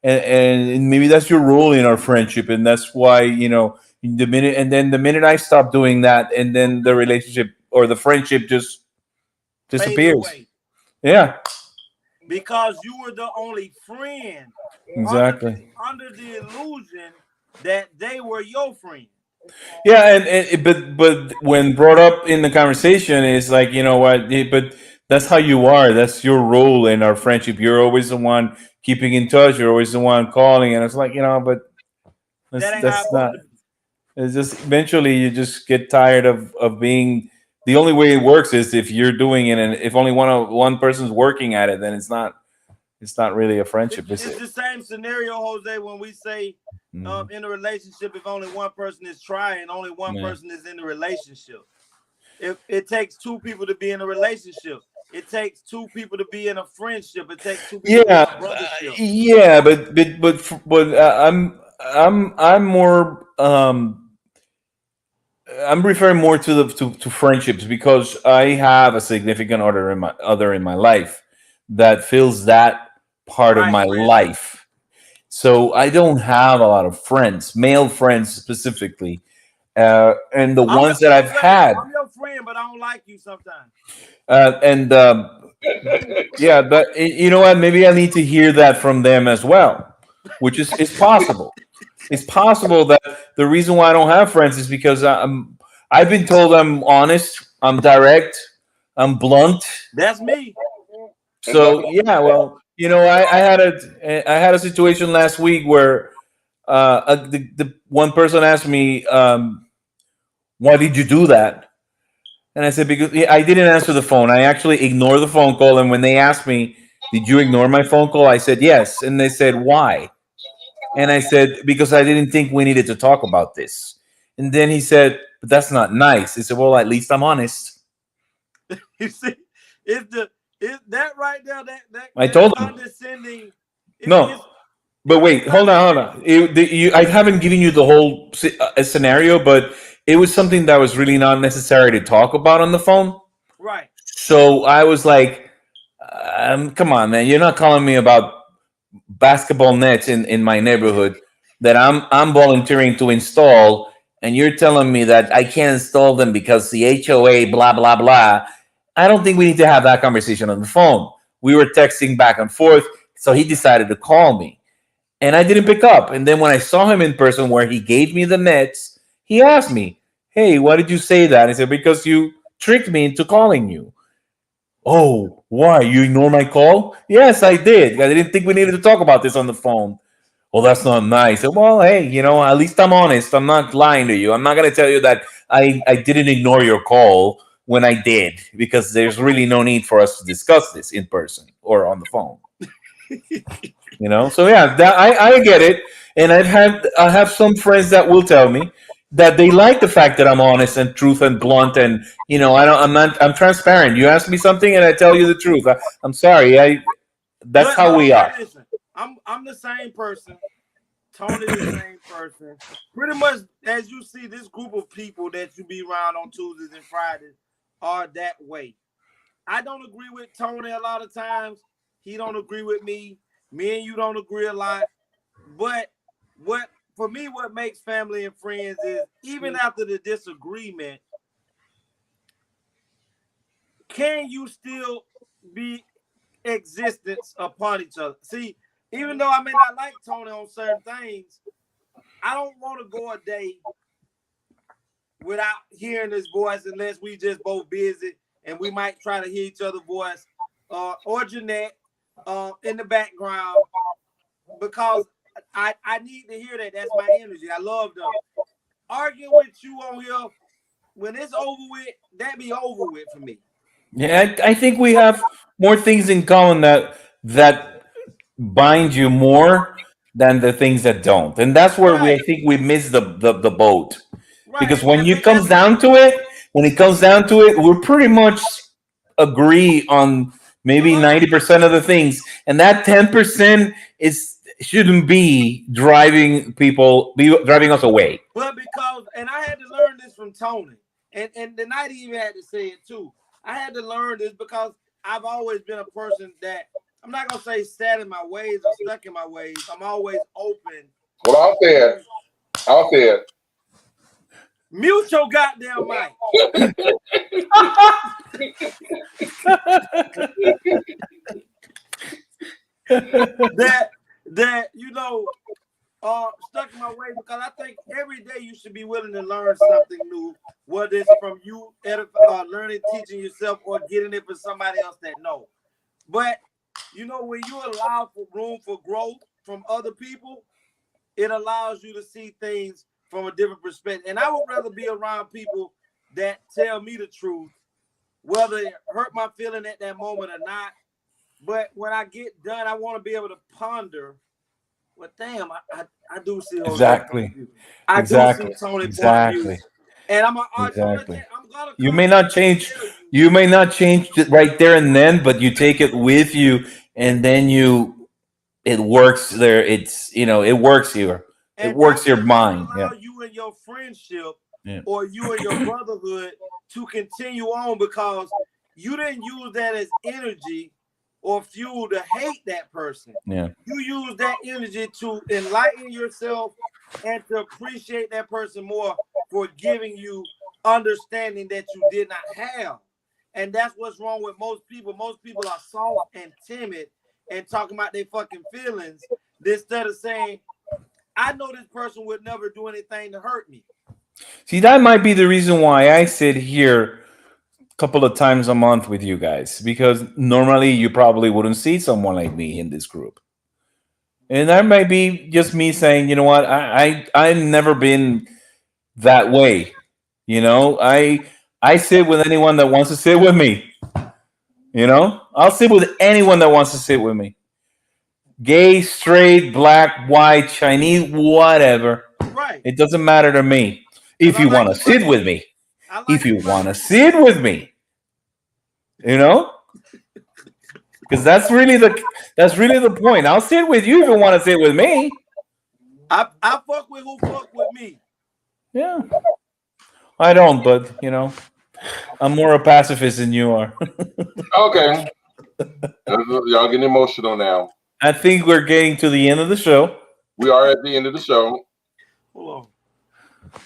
and maybe that's your role in our friendship, and that's why, you know, the minute I stop doing that, and then the relationship or the friendship just disappears. Yeah. Because you were the only friend. Exactly. Under the illusion that they were your friend. Yeah, and but when brought up in the conversation, it's like, you know what? But that's how you are. That's your role in our friendship. You're always the one keeping in touch. You're always the one calling, and it's like, you know, but that's not. It's just eventually you just get tired of being. The only way it works is if you're doing it, and if only one person's working at it, then it's not really a friendship. It's the same scenario, Jose, when we say in a relationship, if only one person is trying, only one person is in the relationship. If it takes two people to be in a relationship, it takes two people to be in a friendship. It takes two people to be in a brothership. Yeah, but I'm more I'm referring more to to friendships, because I have a significant other in my life that fills that part of my life. So I don't have a lot of friends, male friends specifically, and the ones that I've had. I'm your friend, but I don't like you sometimes. Yeah, but you know what? Maybe I need to hear that from them as well, which is it's possible. It's possible that the reason why I don't have friends is because I've been told I'm honest, I'm direct, I'm blunt. That's me. So yeah, well, you know, I had a situation last week where the one person asked me, "Why did you do that?" And I said, "Because I didn't answer the phone. I actually ignored the phone call. And when they asked me, 'Did you ignore my phone call?' I said yes. And they said, 'Why?' And I said, 'Because I didn't think we needed to talk about this.' And then he said, 'But that's not nice.' He said, 'Well, at least I'm honest.' You see, is that right there? That I told him. Condescending. No, but wait, hold on. I haven't given you the whole scenario, but it was something that was really not necessary to talk about on the phone. Right. So I was like, come on, man. You're not calling me about basketball nets in my neighborhood that I'm volunteering to install, and you're telling me that I can't install them because the HOA, blah, blah, blah. I don't think we need to have that conversation on the phone. We were texting back and forth, so he decided to call me. And I didn't pick up. And then when I saw him in person where he gave me the nets, he asked me, "Hey, why did you say that?" I said, "Because you tricked me into calling you." "Oh, why? You ignore my call?" "Yes, I did. I didn't think we needed to talk about this on the phone." "Well, that's not nice." I said, "Well, hey, you know, at least I'm honest. I'm not lying to you. I'm not going to tell you that I didn't ignore your call when I did, because there's really no need for us to discuss this in person or on the phone." You know, so yeah, that I get it, and I have some friends that will tell me that they like the fact that I'm honest and truth and blunt, and you know, I'm transparent. You ask me something and I tell you the truth. I'm sorry, that's how we are. Listen, I'm the same person. Tony the same person. Pretty much as you see, this group of people that you be around on Tuesdays and Fridays are that way. I don't agree with Tony a lot of times. He don't agree with me. Me and you don't agree a lot. But what makes family and friends is, even after the disagreement, can you still be existence upon each other? See, even though I may not like Tony on certain things, I don't want to go a day without hearing his voice unless we just both busy, and we might try to hear each other's voice, or Jeanette in the background, because I need to hear that. That's my energy. I love them. Arguing with you on here, when it's over with, that be over with for me. Yeah, I think we have more things in common that bind you more than the things that don't, and that's where I think we miss the boat. Because when it comes down to it, we're pretty much agree on maybe 90% of the things, and that 10% shouldn't be driving us away. But because, and I had to learn this from Tony, and the night he even had to say it too. I had to learn this because I've always been a person that, I'm not gonna say set in my ways or stuck in my ways. I'm always open. Well, I'll say it. Mute your goddamn mic. that you know stuck in my way, because I think every day you should be willing to learn something new, whether it's from you learning, teaching yourself, or getting it from somebody else that know. But you know, when you allow for room for growth from other people, it allows you to see things from a different perspective. And I would rather be around people that tell me the truth, whether it hurt my feeling at that moment or not. But when I get done, I want to be able to ponder. Well, damn, I do see Jose's point of view. I do see Tony's point of view. And I'm gonna You may not change. You may not change it right there and then, but you take it with you, and then it works there. It's it works here. It works your mind. Allow you and your friendship, or you and your brotherhood, to continue on, because you didn't use that as energy or fuel to hate that person. Yeah. You use that energy to enlighten yourself and to appreciate that person more for giving you understanding that you did not have. And that's what's wrong with most people. Most people are soft and timid and talking about their fucking feelings instead of saying, I know this person would never do anything to hurt me. See, that might be the reason why I sit here couple of times a month with you guys, because normally you probably wouldn't see someone like me in this group. And that might be just me saying, you know what, I've never been that way. I sit with anyone that wants to sit with me. I'll sit with anyone that wants to sit with me. Gay, straight, black, white, Chinese, whatever. Right. It doesn't matter to me. If you want to sit with me. If you want to sit with me. Because that's really the point. I'll sit with you if you want to sit with me. I fuck with who fuck with me. Yeah. I don't, but I'm more a pacifist than you are. Okay. Y'all getting emotional now. I think we're getting to the end of the show. We are at the end of the show. Hold on.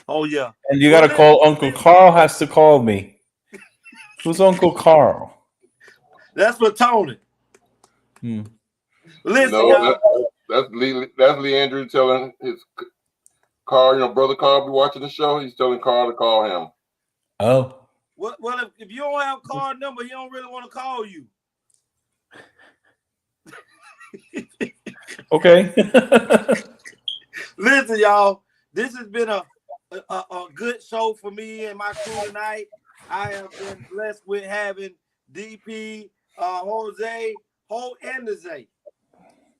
Oh yeah. And you gotta call Uncle Carl. Has to call me. Who's Uncle Carl? That's for Tony. Listen, y'all. That's Leandrew telling his Carl, brother Carl be watching the show. He's telling Carl to call him. Oh. Well, if you don't have Carl number, he don't really want to call you. Okay. Listen, y'all. This has been a good show for me and my crew tonight. I have been blessed with having DP, Jose, and Zay.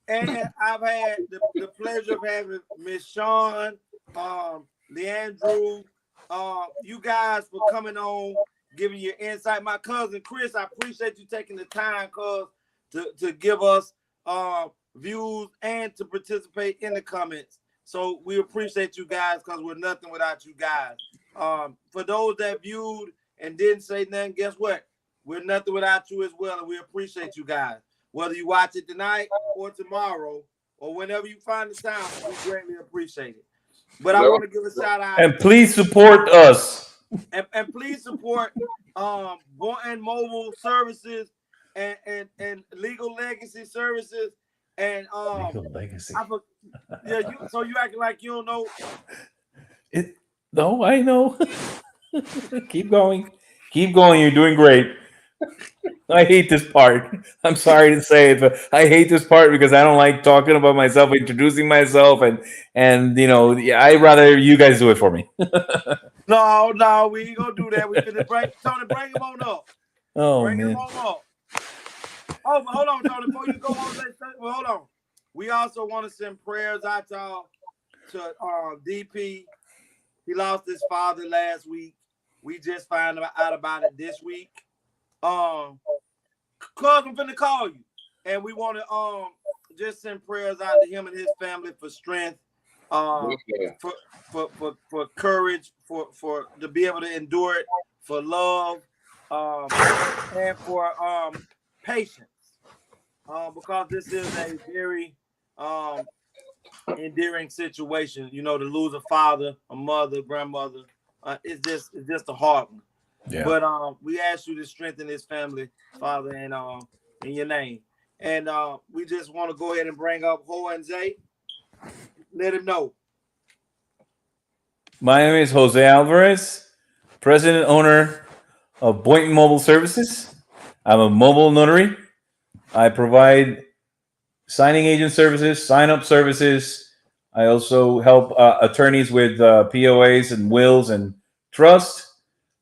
And I've had the pleasure of having Miss Sean, Leandrew, you guys for coming on, giving your insight. My cousin Chris, I appreciate you taking the time, cuz, to give us views and to participate in the comments. So we appreciate you guys, because we're nothing without you guys. For those that viewed and didn't say nothing, guess what? We're nothing without you as well, and we appreciate you guys. Whether you watch it tonight or tomorrow or whenever you find the time, we greatly appreciate it. But I want to give a shout out. And please support us. And please support Boynton Mobile Services and Legal Legacy Services and Legal Legacy. So you acting like you don't know? No, I know. Keep going. You're doing great. I hate this part. I'm sorry to say it, but I hate this part because I don't like talking about myself, introducing myself, and I'd rather you guys do it for me. No, we ain't gonna do that. We finna bring him on up. Bring him on up. Oh, but hold on, Tony. Before you go on, hold on. We also want to send prayers out to DP. He lost his father last week. We just found out about it this week. Cuz I'm finna call you, and we want to just send prayers out to him and his family for strength, for courage, for to be able to endure it, for love, and for patience, because this is a very endearing situation. To lose a father, a mother, grandmother, it's just a hard one. Yeah. But we ask you to strengthen his family, Father, and in your name. And we just want to go ahead and bring up Ho and Zay. Let him know. My name is Jose Alvarez, president owner of Boynton Mobile Services. I'm a mobile notary. I provide signing agent services, sign up services. I also help attorneys with POAs and wills and trust.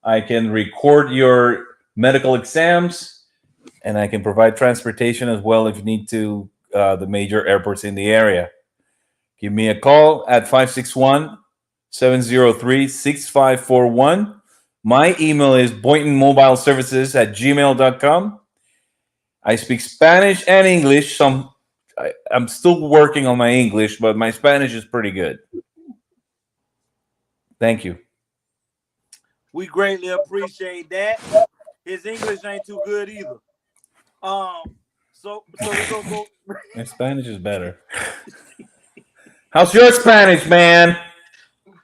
I can record your medical exams, and I can provide transportation as well if you need to the major airports in the area. Give me a call at 561-703-6541. My email is boyntonmobileservices@gmail.com. I speak Spanish and English. I'm still working on my English, but my Spanish is pretty good. Thank you. We greatly appreciate that. His English ain't too good either. So we're gonna go. My Spanish is better. How's your Spanish, man?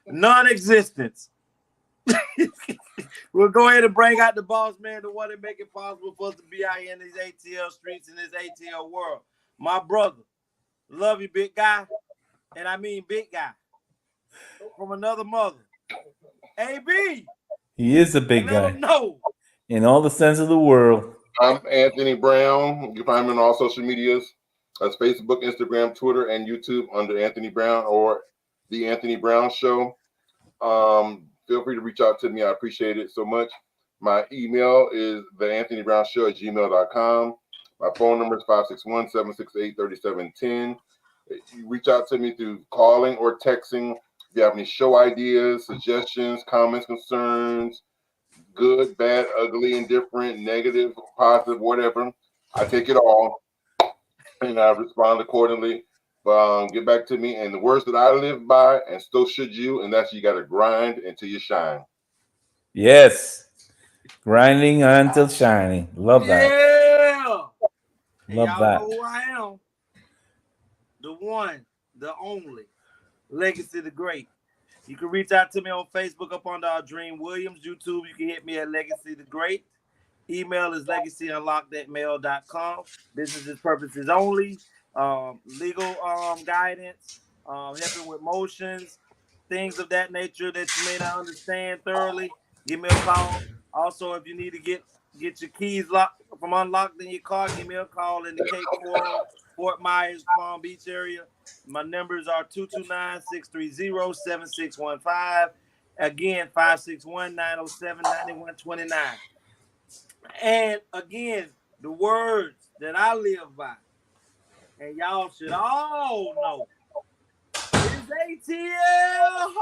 Non-existence. We'll go ahead and bring out the boss man, the one that make it possible for us to be out here in these ATL streets, in this ATL world. My brother, love you, big guy, and I mean big guy from another mother. AB. He is a big Let guy. him know. In all the sense of the world. I'm Anthony Brown. You can find me on all social medias. That's Facebook, Instagram, Twitter, and YouTube under Anthony Brown or The Anthony Brown Show. Feel free to reach out to me. I appreciate it so much. My email is theanthonybrown@gmail.com. My phone number is 561-768-3710. You reach out to me through calling or texting. If you have any show ideas, suggestions, comments, concerns, good, bad, ugly, indifferent, negative, positive, whatever, I take it all and I respond accordingly. But get back to me. And the words that I live by, and so should you, and that's you got to grind until you shine. Yes. Grinding until shining. Love that. Yeah. Love y'all that. know who I am. The one, the only, Legacy the Great. You can reach out to me on Facebook up under our Dream Williams. YouTube, you can hit me at Legacy the Great. Email is legacyunlocked@mail.com. Business purposes only. Legal guidance, helping with motions, things of that nature that you may not understand thoroughly. Give me a call. Also, if you need to get your keys locked from unlocked in your car, give me a call in the Cape Coral, Fort Myers, Palm Beach area. My numbers are 229-630-7615. Again, 561-907-9129. And again, the words that I live by, and y'all should all know, is ATL.